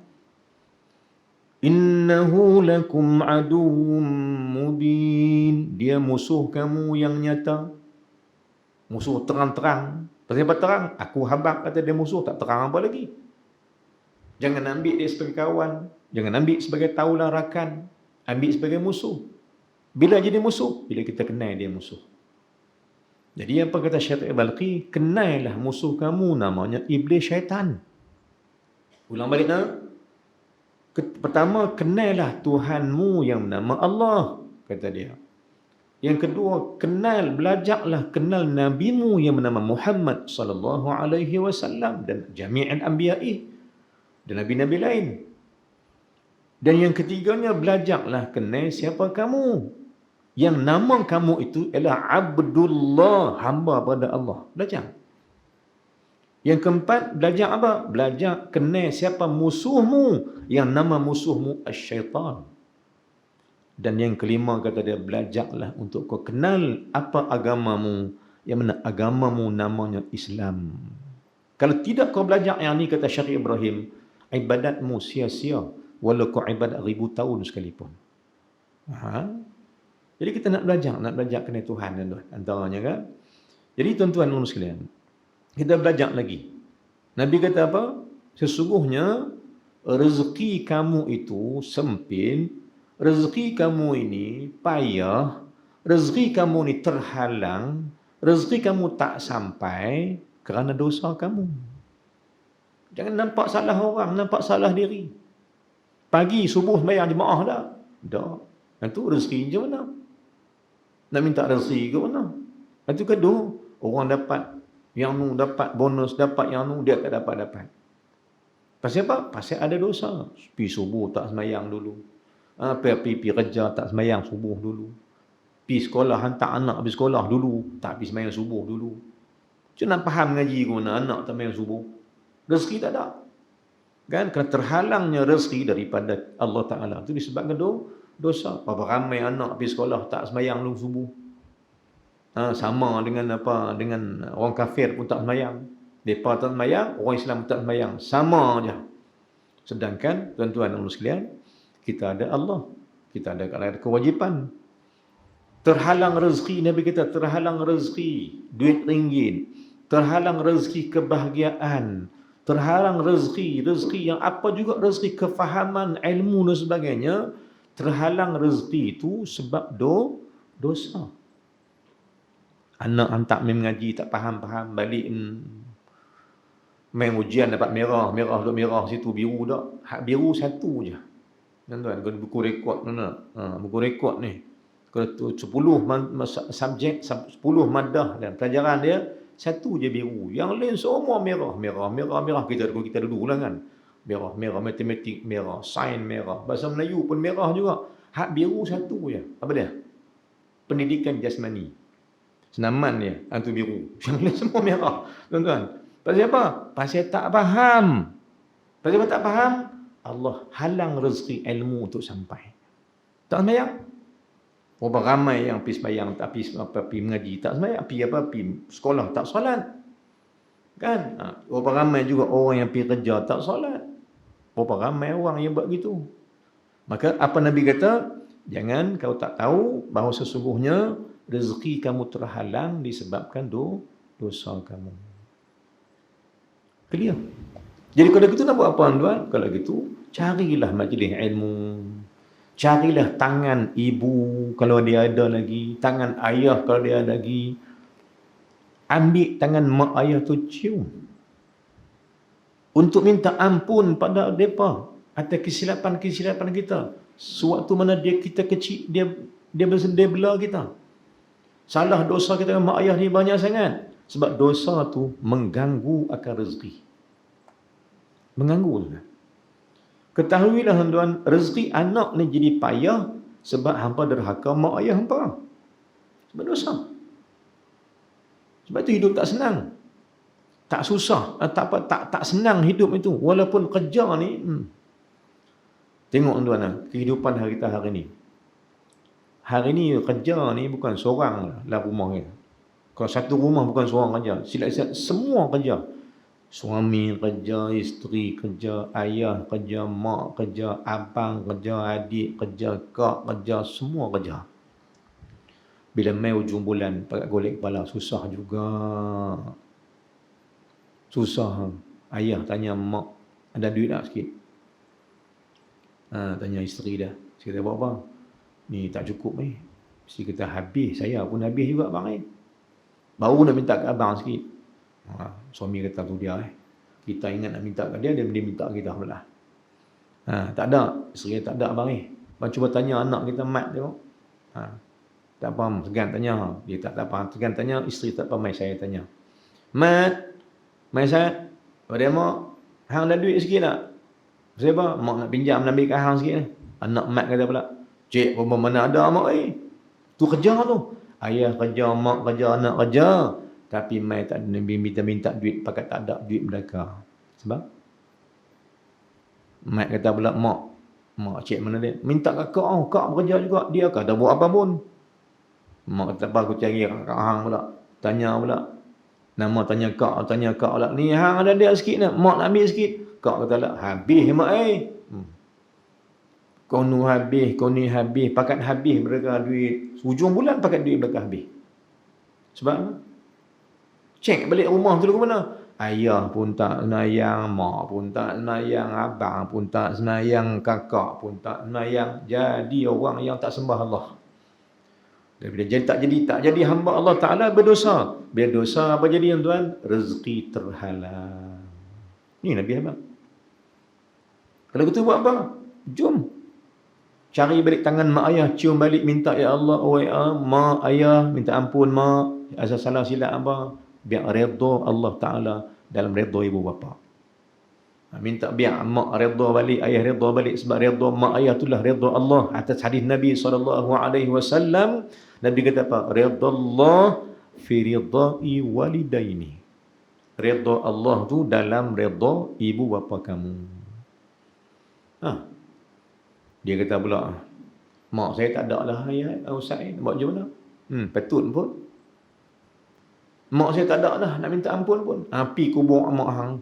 Innahu lakum aduwwum mubin. Dia musuh kamu yang nyata. Musuh terang-terang. Pasal apa terang? Aku habaq kata dia musuh, tak terang apa lagi. Jangan ambil dia sebagai kawan. Jangan ambil sebagai taulah rakan. Ambil sebagai musuh. Bila jadi musuh? Bila kita kenal dia musuh. Jadi apa kata Syekh Balqi? Kenailah musuh kamu namanya iblis syaitan. Ulang balik Pertama, kenallah Tuhanmu yang bernama Allah, kata dia. Yang kedua, belajarlah kenal Nabi-Mu yang bernama Muhammad sallallahu alaihi wasallam dan jami'al anbiya'i dan nabi-nabi lain. Dan yang ketiganya, belajarlah kenal siapa kamu. Yang nama kamu itu ialah Abdullah, hamba pada Allah. Belajar. Yang keempat, belajar apa? Belajar kenal siapa musuhmu, yang nama musuhmu asyaitan. Dan yang kelima, kata dia, belajarlah untuk kau kenal apa agamamu, yang mana agamamu namanya Islam. Kalau tidak kau belajar yang ni, kata Syekh Ibrahim, ibadatmu sia-sia, walau kau ibadat 1000 tahun sekalipun. Jadi kita nak belajar kenal Tuhan, tuan-tuan, antaranya kan. Jadi tuan-tuan sekalian, kita belajar lagi. Nabi kata apa? Sesungguhnya rezeki kamu itu sempit, rezeki kamu ini payah, rezeki kamu ini terhalang, rezeki kamu tak sampai kerana dosa kamu. Jangan nampak salah orang, nampak salah diri. Pagi subuh sembahyang jemaah dah. Dah. Itu rezeki je mana? Nak minta rezeki ke mana? Itu kedua, orang dapat yang nu dapat bonus, dapat yang nu dia tak dapat. Pasal apa? Pasal ada dosa. Pergi subuh tak sembahyang dulu. Pergi kerja tak sembahyang subuh dulu. Pergi sekolah hantar anak pergi sekolah dulu, tak pergi sembahyang subuh dulu. Macam nak faham ngaji ke mana anak tak sembahyang subuh? Rezeki tak ada. Kan? Kerana terhalangnya rezeki daripada Allah Ta'ala. Itu disebabkan dosa. Berapa ramai anak pergi sekolah tak sembahyang dulu subuh. Sama dengan dengan orang kafir pun tak sembahyang. Mereka tak sembahyang, orang Islam pun tak sembahyang. Sama je. Sedangkan tuan-tuan dan sekalian, kita ada Allah. Kita ada kewajipan. Terhalang rezeki, Nabi kita terhalang rezeki duit ringgit, terhalang rezeki kebahagiaan, terhalang rezeki yang apa juga, rezeki kefahaman, ilmu dan sebagainya. Terhalang rezeki itu sebab dosa. Anak hantar main mengaji tak faham-faham, balik main ujian dapat merah duk merah situ biru dak. Hak biru satu je. Tuan-tuan, kena buku rekod mana? Buku rekod ni. Kalau 10 subjek, 10 madah dan pelajaran dia, satu je biru. Yang lain semua merah. Kita dulu lah kan. Merah, matematik merah, sains merah, bahasa Melayu pun merah juga. Hak biru satu je. Apa dia? Pendidikan jasmani. Senaman dia, hantu biru. Yang lain semua merah. Tuan-tuan, Pasal apa? Pasal tak faham. Pasal apa tak faham? Allah halang rezeki ilmu untuk sampai. Tak sembahyang. Berapa ramai yang pergi sembahyang, tak pergi mengaji, tak sembahyang, pergi sekolah, tak solat. Kan? Berapa ramai juga orang yang pergi kerja, tak solat. Berapa ramai orang yang buat gitu. Maka apa Nabi kata? Jangan kau tak tahu bahawa sesungguhnya rezeki kamu terhalang disebabkan dosa kamu. Clear? Jadi kalau gitu nak buat apa tuan? Kalau gitu carilah majlis ilmu. Carilah tangan ibu kalau dia ada lagi, tangan ayah kalau dia ada lagi. Ambil tangan mak ayah tu cium. Untuk minta ampun pada mereka atas kesilapan-kesilapan kita. Sewaktu mana kita kecil, dia bela kita. Salah dosa kita dengan mak ayah ni banyak sangat. Sebab dosa tu mengganggu akan rezeki. Mengganggu. Ketahuilah tuan, rezeki anak ni jadi payah sebab hampa derhaka mak ayah hampa. Sebab dosa. Sebab tu hidup tak senang. Tak susah, tak senang hidup itu. Walaupun kerja ni, tengok tuan, kehidupan kita hari ni. Hari ni kerja ni bukan seorang lah rumah kita. Kalau satu rumah bukan seorang kerja. Silat-silat semua kerja. Suami kerja, isteri kerja, ayah kerja, mak kerja, abang kerja, adik kerja, kak kerja, semua kerja. Bila mai ujung bulan, pakai golek kepala, susah juga. Susah. Ayah tanya mak, ada duit tak sikit? Tanya isteri dah. Saya kata, buat apa? Ni tak cukup ni. Mesti kita habis. Saya pun habis juga bang ni. Baru nak minta ke abang sikit. Suami kata tu dia kita ingat nak minta ke dia minta kita pula. Tak ada. Isteri tak ada abang ni. Abang cuba tanya anak kita mat tengok. Tak faham. Segan tanya. Dia tak faham. Segan tanya. Isteri tak faham. Saya tanya. Mat. Mai saya. Pada mak. Hang ada duit sikit tak? Siapa? Mak nak pinjam nak ambil ke hang sikit ni. Anak mat kata pula. Cik, mana ada mak ni? Tu kerja tu. Ayah kerja, mak kerja, anak kerja. Tapi mai tak minta duit. Pakat tak ada duit mereka. Sebab? Mat kata pula, mak cik mana dia? Minta kat kak. Kak bekerja juga. Dia kata buat apa pun. Mak kata apa aku cari kat hang pula. Tanya pula. Nama tanya kak pula. Ni hang ada dia sikit nak. Mak nak ambil sikit. Kak kata lah, habis mak Kau nu habis, kau ni habis. Pakat habis mereka duit. Hujung bulan pakat duit mereka habis. Sebab apa? Cek balik rumah tu ke mana? Ayah pun tak senayang, mak pun tak senayang, abang pun tak senayang, kakak pun tak senayang. Jadi orang yang tak sembah Allah. Dan bila tak jadi hamba Allah Ta'ala berdosa. Bila dosa apa jadi tuan? Rezeki terhalang. Ni Nabi Ahmad. Kalau kita buat apa? Jom. Cari balik tangan mak ayah, cium balik, minta ya Allah, mak ayah, minta ampun mak, asal salah silap apa, biar redha Allah Ta'ala dalam redha ibu bapa. Minta biar mak redha balik, ayah redha balik, sebab redha mak ayah itulah redha Allah. Atas hadis Nabi SAW, Nabi kata apa? Redha Allah fi ridai walidaini. Redha Allah tu dalam redha ibu bapa kamu. Dia kata pula, mak saya tak ada lah ayah, Ustaz ni, buat macam mana? Patut pun. Mak saya tak ada lah, nak minta ampun pun. Pi kubur mak hang.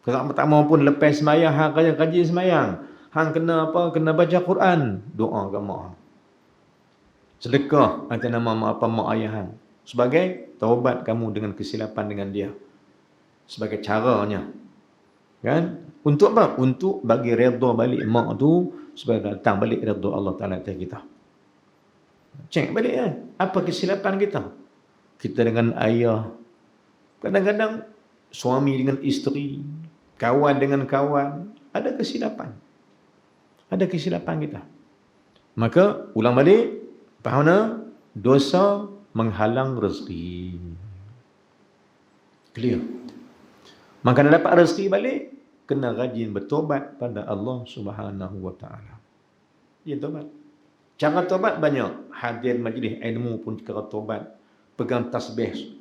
Kerak pertama pun lepas semayang, hang kaji semayang. Hang kena apa? Kena baca Quran. Doa ke mak hang. Sedekah atas nama mak ayah hang. Sebagai taubat kamu dengan kesilapan dengan dia. Sebagai caranya. Kan? Untuk apa? Untuk bagi redha balik mak tu supaya datang balik redha Allah Ta'ala atas kita. Cek balik kan? Apa kesilapan kita? Kita dengan ayah. Kadang-kadang suami dengan isteri. Kawan dengan kawan. Ada kesilapan. Ada kesilapan kita. Maka ulang balik. Faham? Dosa menghalang rezeki. Clear? Maka nak dapat rezeki balik, kena rajin bertobat pada Allah Subhanahu wa Ta'ala. Dia tobat. Cara tobat banyak. Hadir majlis ilmu pun cara tobat. Pegang tasbih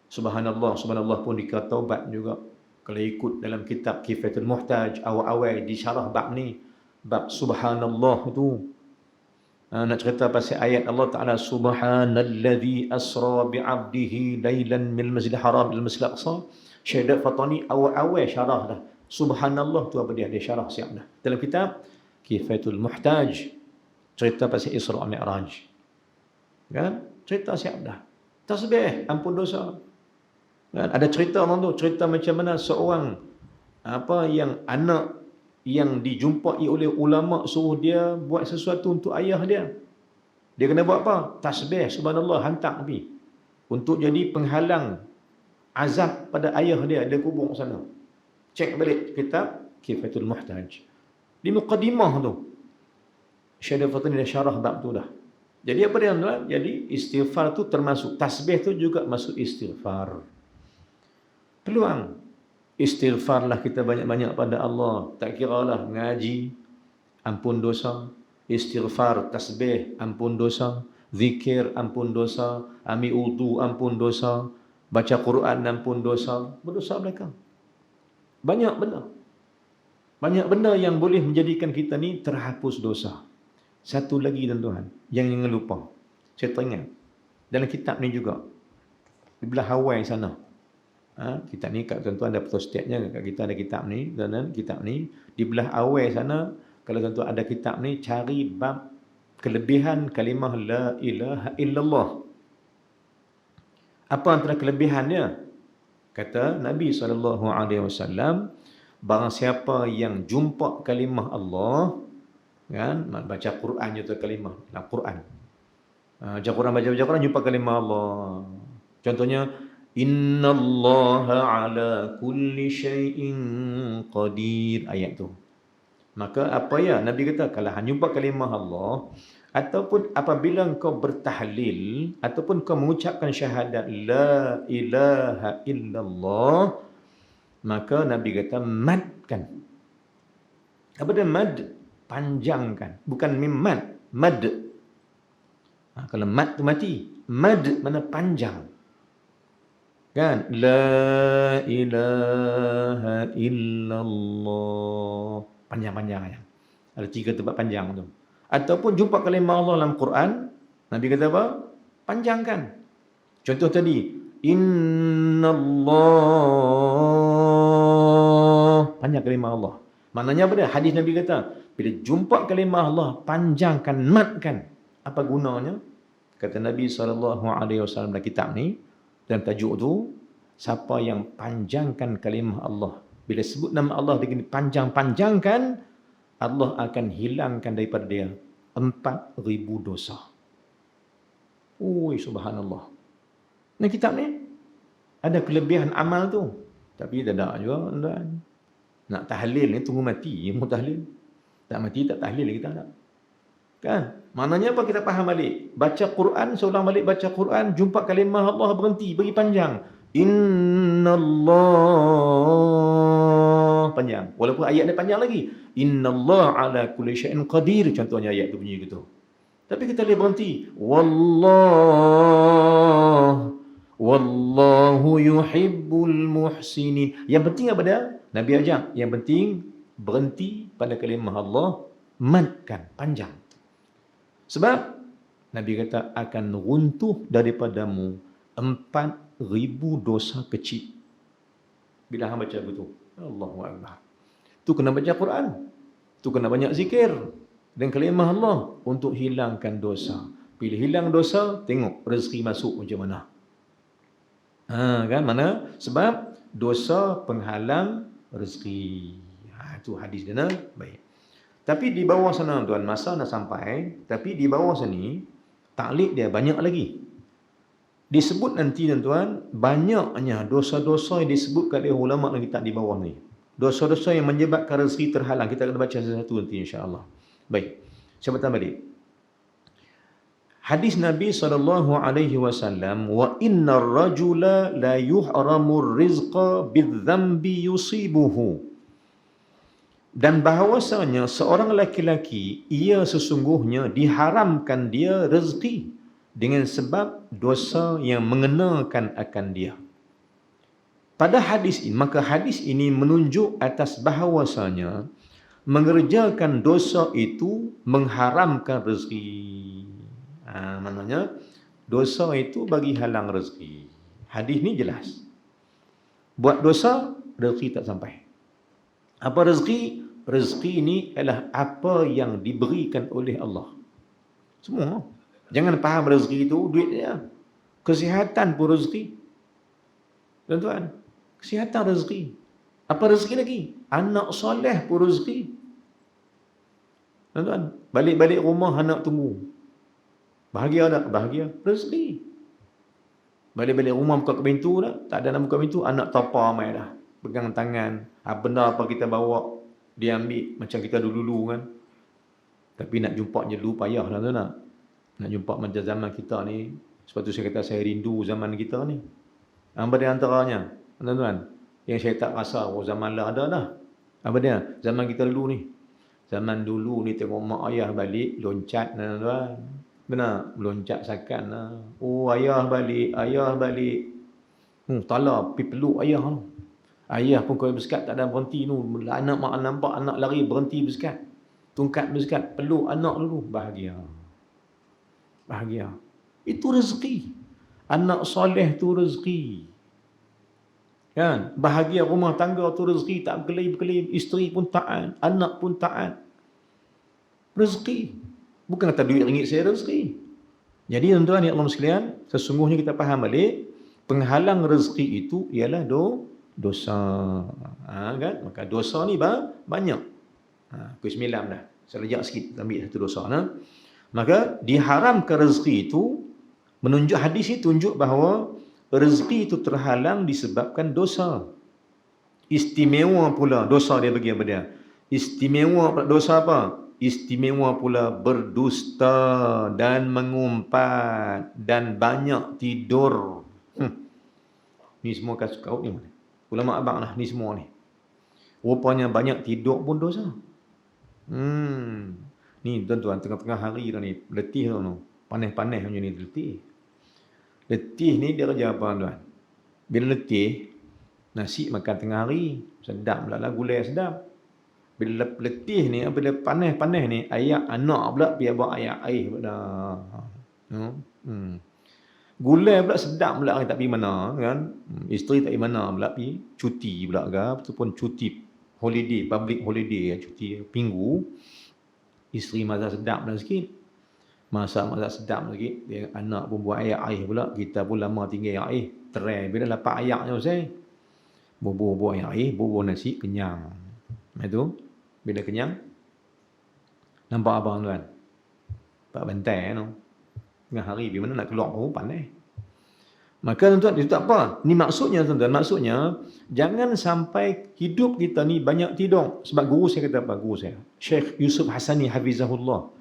Subhanallah, subhanallah pun dikira taubat juga. Kalau ikut dalam kitab Kifayatul Muhtaj, awal-awal disyarah bab ni, bab subhanallah tu. Nak cerita pasal ayat Allah Ta'ala, Subhanalladzi asra bi'abdihi laylan min masjidil haram ila masjidil aqsa. Syekh Fatani awal-awal syarah dah. Subhanallah tu apa dia? Dia syarah siap dah. Dalam kitab Kifayatul Muhtaj, cerita pasal Isra Mi'raj. Kan? Cerita siap dah. Tasbih, ampun dosa. Kan? Ada cerita orang tu, cerita macam mana seorang yang anak yang dijumpai oleh ulama suruh dia buat sesuatu untuk ayah dia. Dia kena buat apa? Tasbih, subhanallah, hantar pergi. Untuk jadi penghalang azab pada ayah dia, dia kubur sana. Cek balik kitab Kifayatul Muhtaj. Di muqaddimah tu, Syekh Fatani dah syarah bab tu dah. Jadi apa dia tuan? Jadi istighfar tu termasuk, tasbih tu juga masuk istighfar. Peluang istighfarlah kita banyak-banyak pada Allah. Tak kiralah ngaji, ampun dosa. Istighfar, tasbih, ampun dosa. Zikir, ampun dosa. Ambil wudu, ampun dosa. Baca Quran, ampun dosa. Berdosa mereka. Banyak benda. Banyak benda yang boleh menjadikan kita ni terhapus dosa. Satu lagi tuan-tuan, yang jangan lupa. Saya teringat. Dalam kitab ni juga. Di belah Hawaii sana. Kitab ni kat tuan-tuan ada protostetnya, kat kita ada kitab ni, dan kitab ni di belah awal sana, kalau tuan-tuan ada kitab ni, cari bab kelebihan kalimah la ilaha illallah. Apa antara kelebihannya? Kata Nabi SAW, barang siapa yang jumpa kalimah Allah, kan, baca Quran itu kalimah, Al-Quran. Baca Quran, baca Quran, jumpa kalimah Allah. Contohnya, Innallaha ala kulli syai'in qadir. Ayat tu. Maka apa ya? Nabi kata, kalau jumpa kalimah Allah, ataupun apabila kau bertahlil, ataupun kau mengucapkan syahadat La ilaha illallah, maka Nabi kata, madkan. Apa dia mad? Panjangkan. Bukan mimad. Mad. Kalau mad tu mati. Mad mana panjang. Kan? La ilaha illallah. Panjang-panjang ayat. Ada 3 tempat panjang tu. Ataupun jumpa kalimah Allah dalam Quran, Nabi kata apa? Panjangkan. Contoh tadi, Innallah. Panjang kalimah Allah. Maknanya apa dia? Hadis Nabi kata, bila jumpa kalimah Allah, panjangkan, matkan. Apa gunanya? Kata Nabi SAW dalam kitab ni, dalam tajuk tu, siapa yang panjangkan kalimah Allah, bila sebut nama Allah begini panjang-panjangkan, Allah akan hilangkan daripada dia 4,000 dosa. Ui, subhanallah. Nah, kitab ni ada kelebihan amal tu, tapi tidak juga. Nak tahlil ni tunggu mati, mau tahlil. Tak mati tak tahlil kita tak. Kan? Maknanya apa, kita faham balik. Baca Quran, seorang balik baca Quran, jumpa kalimah Allah, berhenti, bagi panjang. Innallah. Panjang. Walaupun ayat ni panjang lagi. Innallah ala kulli syai'in qadir. Contohnya ayat tu bunyi gitu. Tapi kita boleh berhenti. Wallahu yuhibbul muhsinin. Yang penting apa dia? Nabi ajak. Yang penting berhenti pada kalimah Allah. Madkan. Panjang. Sebab Nabi kata akan runtuh daripadamu 4,000 dosa kecil. Bila hang baca begitu, Allahu Akbar. Tu kena baca Quran. Tu kena banyak zikir dan kalimah Allah untuk hilangkan dosa. Bila hilang dosa, tengok rezeki masuk macam mana. Kan mana? Sebab dosa penghalang rezeki. Itu hadis dia nak. Baik. Tapi di bawah sana tuan, masa nak sampai, tapi di bawah sini taklid dia banyak lagi. Disebut nanti tuan, banyaknya dosa-dosa yang disebut oleh ulama yang kita di bawah ni. Dosa-dosa yang menyebabkan rezeki terhalang. Kita akan baca satu-satu nanti insya-Allah. Baik. Saya bertanya balik. Hadis Nabi SAW, wa innar rajula la yuhramur rizqa bidzambi yusibuhu. Dan bahawasanya seorang laki-laki, ia sesungguhnya diharamkan dia rezeki dengan sebab dosa yang mengenakan akan dia. Pada hadis ini, maka hadis ini menunjuk atas bahawasanya mengerjakan dosa itu mengharamkan rezeki. Maknanya dosa itu bagi halang rezeki. Hadis ni jelas. Buat dosa, rezeki tak sampai. Apa rezeki? Rezeki ini adalah apa yang diberikan oleh Allah. Semua. Jangan faham rezeki itu duit dia. Kesihatan pun rezeki. Tuan-tuan, kesihatan rezeki. Apa rezeki lagi? Anak soleh pun rezeki. Tuan-tuan, balik-balik rumah anak tunggu. Bahagia tak? Bahagia. Rezeki. Balik-balik rumah buka pintu dah. Tak ada nak buka pintu, anak tapa mai dah. Pegang tangan. Benda apa kita bawa, dia ambil. Macam kita dulu-dulu kan. Tapi nak jumpa je dulu payah lah tu nak. Nak jumpa macam zaman kita ni. Sebab tu saya kata saya rindu zaman kita ni. Apa dia antaranya? Tuan-tuan, yang saya tak rasa zaman lah ada dah. Apa dia? Zaman kita dulu ni. Zaman dulu ni tengok mak ayah balik, loncat tuan-tuan. Benar? Loncat sakan lah. Oh, ayah balik, ayah balik. Tala, pergi peluk ayah tu. Ayah pun kalau bersekat tak ada berhenti tu. Anak mak nampak anak lari berhenti bersekat. Tungkat bersekat, peluk anak dulu. Bahagia. Bahagia. Itu rezeki. Anak soleh tu rezeki. Kan? Bahagia rumah tangga tu rezeki. Tak berkelip-kelip. Isteri pun taat. Anak pun taat. Rezeki. Bukan kata duit ringgit saya rezeki. Jadi tuan-tuan ya Allah sekalian, sesungguhnya kita faham balik, penghalang rezeki itu ialah dosa. Kan? Maka dosa ni banyak. Pukul 9 dah. Selejak sikit ambil satu dosa. Maka diharamkan rezeki itu, menunjuk hadis ini tunjuk bahawa rezeki itu terhalang disebabkan dosa. Istimewa pula dosa dia bagi apa dia? Istimewa pula dosa apa? Istimewa pula berdusta dan mengumpat dan banyak tidur. Ni semua kau ni mana? Ulama abang lah ni semua ni. Rupanya banyak tidur pun dosa. Ni tuan-tuan tengah-tengah hari dah ni letih tu. Panas-panas macam ni letih. Letih ni dia kerja apa tuan? Bila letih, nasi makan tengah hari, sedap pula lah gulai sedap. Bila letih ni, bila panas-panas ni, ayak anak pula biar buat ayak air pula. Gulai pula sedap pula tak pergi mana kan. Isteri tak pergi mana pula pergi cuti pula ke, ataupun cuti holiday, public holiday, cuti minggu. Isteri masak sedap pula sikit. Masak sedap sikit. Dia, anak pun buat ayak air pula. Kita pun lama tinggal ayak air. Terai. Bila dapat ayaknya saya. Bubuh ayak air. Bubuh nasi. Kenyang. Itu. Bila kenyang. Nampak apa tuan? Pak bantai tu. Tengah hari. Bila mana nak keluar pun panas. Maka tuan-tuan. Itu tak apa. Ni maksudnya tuan-tuan. Maksudnya. Jangan sampai hidup kita ni banyak tidur. Sebab guru saya kata apa? Guru saya. Syekh Yusuf Hasani Hafizahullah.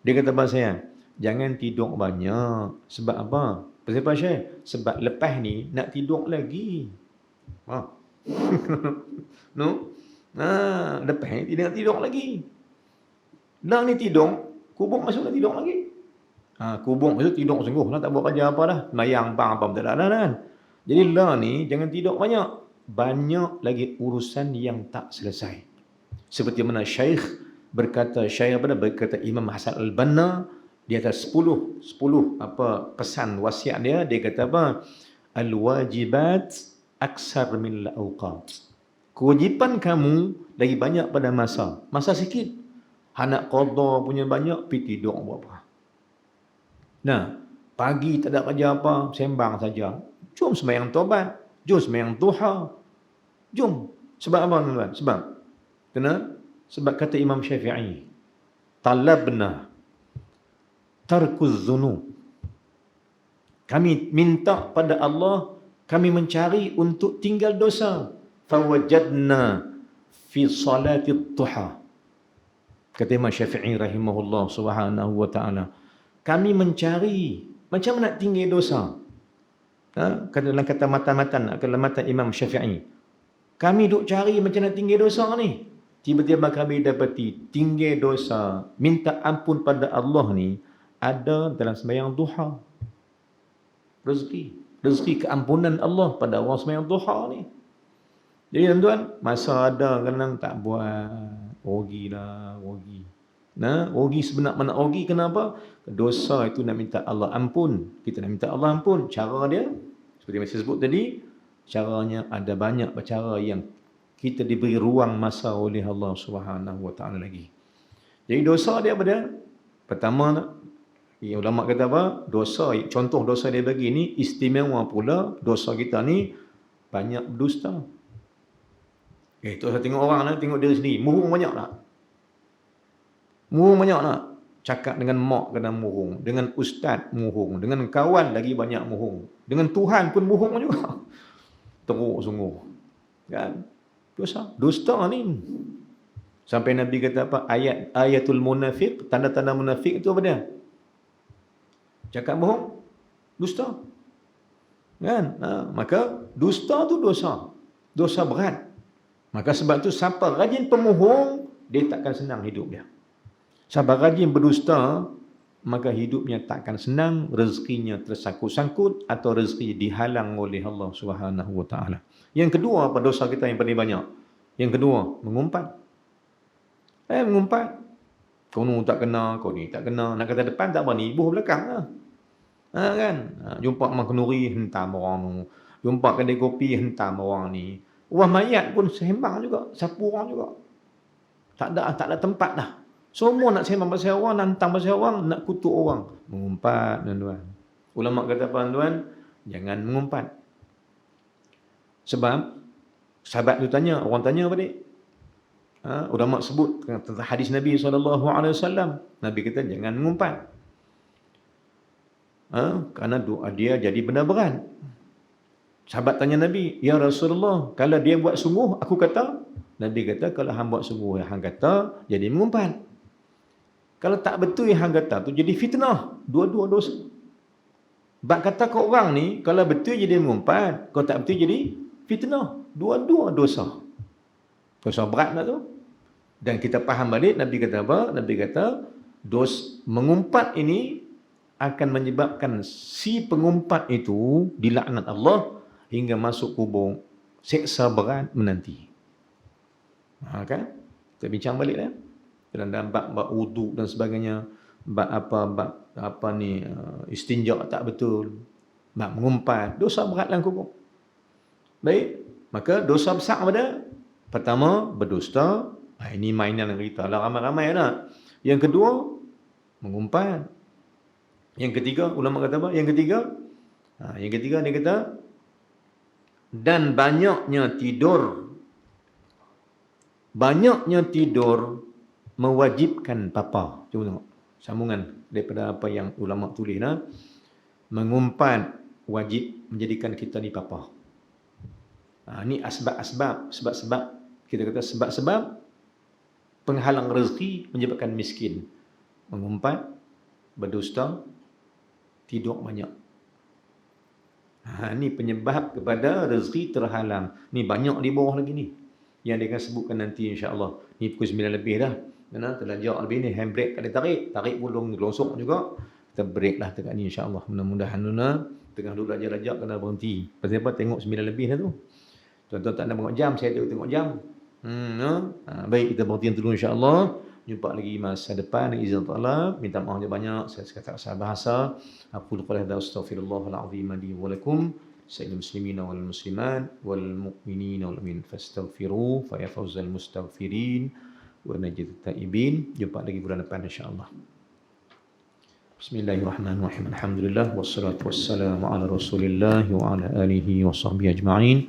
Dia kata pada saya, jangan tidur banyak. Sebab apa? Sebab apa Syekh? Sebab lepas ni nak tidur lagi. No? Lepas ni nak tidur lagi. Dah ni tidur, kubur masuk nak tidur lagi. Kubur masuk tidur sungguh lah, tak buat kerja apa dah. Mayang bang apa tak ada kan. Jadi lah ni jangan tidur banyak. Banyak lagi urusan yang tak selesai. Seperti mana Syekh berkata Imam Hasan Al-Banna di atas 10 pesan wasiat dia kata apa? Al-wajibat aksar min al-awqat. Kewajipan kamu lagi banyak pada masa sikit. Anak qada punya banyak, pergi tidur buat apa? Nah, pagi tak ada kerja apa, sembang saja. Jom sembahyang taubat, jom sembahyang duha. Jom. Sebab apa tuan-tuan? Sebab kata Imam Syafi'i, talabna tarkuz dzunub. Kami minta pada Allah, kami mencari untuk tinggal dosa. Fawajadna fi salati duha. Kata Imam Syafi'i rahimahullah subhanahu wa ta'ala, kami mencari macam mana nak tinggal dosa. Dalam kata matan-matan, matan Imam Syafi'i, kami duk cari macam nak tinggal dosa ni. Tiba-tiba kami dapati tinggal dosa, minta ampun pada Allah ni ada dalam sembahyang duha. Rezeki. rezeki keampunan Allah pada orang sembahyang duha ni. Jadi tuan-tuan, masa ada kadang tak buat, rugilah, rugi. Nah, rugi sebenar mana rugi, kenapa? Dosa itu nak minta Allah ampun. Kita nak minta Allah ampun. Cara dia, seperti yang saya sebut tadi, caranya ada banyak cara yang kita diberi ruang masa oleh Allah Subhanahu Wa Taala lagi. Jadi dosa dia apa dia? Pertama, ulama kata apa? Dosa, contoh dosa dia bagi ni istimewa pula. Dosa kita ni banyak berdusta. Tu saya tengok orang lah, tengok diri sendiri. Murung banyak tak? Murung banyak tak? Cakap dengan mak kena murung. Dengan ustaz murung. Dengan kawan lagi banyak murung. Dengan Tuhan pun murung juga. Teruk sungguh. Kan? Dosa. Dusta ni. Sampai Nabi kata apa? Ayatul munafiq. Tanda-tanda munafik itu apa dia? Cakap bohong. Dusta. Kan? Maka dusta tu dosa. Dosa berat. Maka sebab tu siapa rajin pemohong, dia takkan senang hidup dia. Siapa rajin berdusta, maka hidupnya takkan senang, rezekinya tersangkut-sangkut atau rezeki dihalang oleh Allah Subhanahu Wa Taala. Yang kedua, apa dosa kita yang paling banyak? Yang kedua, mengumpat. Mengumpat. Kau ni tak kena, kau ni tak kena. Nak kata depan tak berani, ibu belakang lah. Kan? Jumpa mak kenduri, hentam orang tu. Jumpa kedai kopi, hentam orang ni. Wah mayat pun sembang juga, sapu orang juga. Tak ada tempat dah. Semua nak sembang pasal orang, nak hantam pasal orang, nak kutuk orang. Mengumpat, tuan-tuan. Ulama kata apa, tuan? Jangan mengumpat. Sebab sahabat tu tanya, orang tanya balik. Ulama sebut tentang hadis Nabi SAW. Nabi kata jangan mengumpat. Kerana doa dia jadi benda berat. Sahabat tanya Nabi, "Ya Rasulullah, kalau dia buat sungguh, aku kata?" Nabi kata, "Kalau hang buat sungguh yang hang kata, jadi mengumpat. Kalau tak betul yang hang kata tu jadi fitnah. Dua-dua dosa." Bak kata ke orang ni, kalau betul jadi mengumpat, kalau tak betul jadi fitnah. Dua-dua dosa. Dosa berat tak tu? Dan kita faham balik, Nabi kata apa? Nabi kata, mengumpat ini akan menyebabkan si pengumpat itu dilaknat Allah hingga masuk kubur, seksa berat menanti. Kan? Kita bincang balik lah. Dalam bab wudu dan sebagainya, bab istinja tak betul, bab mengumpat, dosa berat dalam kubur. Baik, maka dosa besar apa dia? Pertama, berdusta. Ini mainan kita lah, ramai-ramai nak. Yang kedua, mengumpat. Yang ketiga, ulama kata apa? Yang ketiga dia kata, dan banyaknya tidur mewajibkan papa. Cuba tengok sambungan daripada apa yang ulama tulis lah. Mengumpat wajib menjadikan kita ni papa. Ni asbab-asbab, sebab-sebab, kita kata sebab-sebab penghalang rezeki menyebabkan miskin. Mengumpat, berdusta, tidur banyak. Ni penyebab kepada rezeki terhalang. Ni banyak di bawah lagi ni, yang dia akan sebutkan nanti insya-Allah. Ni pukul 9 lebih dah. Terlajak lebih ni, handbrake ada tarik pulung gelosok juga. Kita break lah dekat ni insya-Allah. Mudah-mudahan tengah duduk lajak-lajak kena berhenti. Pasal apa? Tengok 9 lebih dah tu. Tuan-tuan tak nak tengok jam, saya tengok jam. Baik, kita berhenti dulu insya-Allah. Jumpa lagi masa depan dengan izin Allah. Minta maaf banyak, saya sekadar salah bahasa. Aku qul hadza astaghfirullahal azim li wa lakum sayyidil muslimin wal muslimat wal mu'minin wal mu'min fastaghfiru fa ya fawzal mustaghfirin wa najid taibin. Jumpa lagi bulan depan insya-Allah. Bismillahirrahmanirrahim. Alhamdulillah wassalatu wassalamu ala Rasulillah wa ala alihi wa sahbihi ajma'in.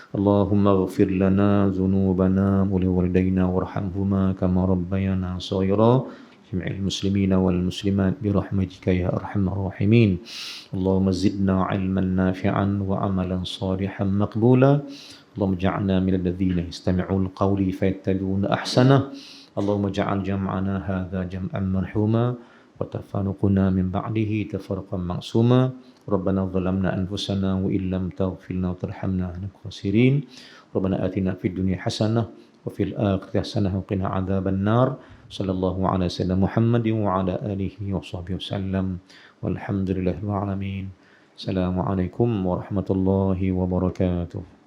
Allahumma ighfir lana dhunubana wa liwalidayna warhamhuma kama rabbayana shaghira. Jami'il muslimina wal muslimat bi rahmatika ya arhamar rahimin. Allahumma zidna 'ilman nafi'an wa 'amalan salihan maqbula. Allahumma ij'alna minal ladzina yastami'ul qawli fayattabi'una ahsana. Allahumma ij'al jam'ana hadza jam'an marhuma wa tafarruquna min ba'dihi tafarruqan ma'suma. Rabbana zalamna anfusana wa illam taghfir lana wa tarhamna lanakunanna khasirin. Rabbana atina fid dunya hasanah wa fil akhirati hasanah wa qina adzaban nar. Sallallahu ala sayyidina Muhammadin wa ala alihi wa sahbihi wasallam. Walhamdulillahil alamin. Assalamualaikum warahmatullahi wabarakatuh.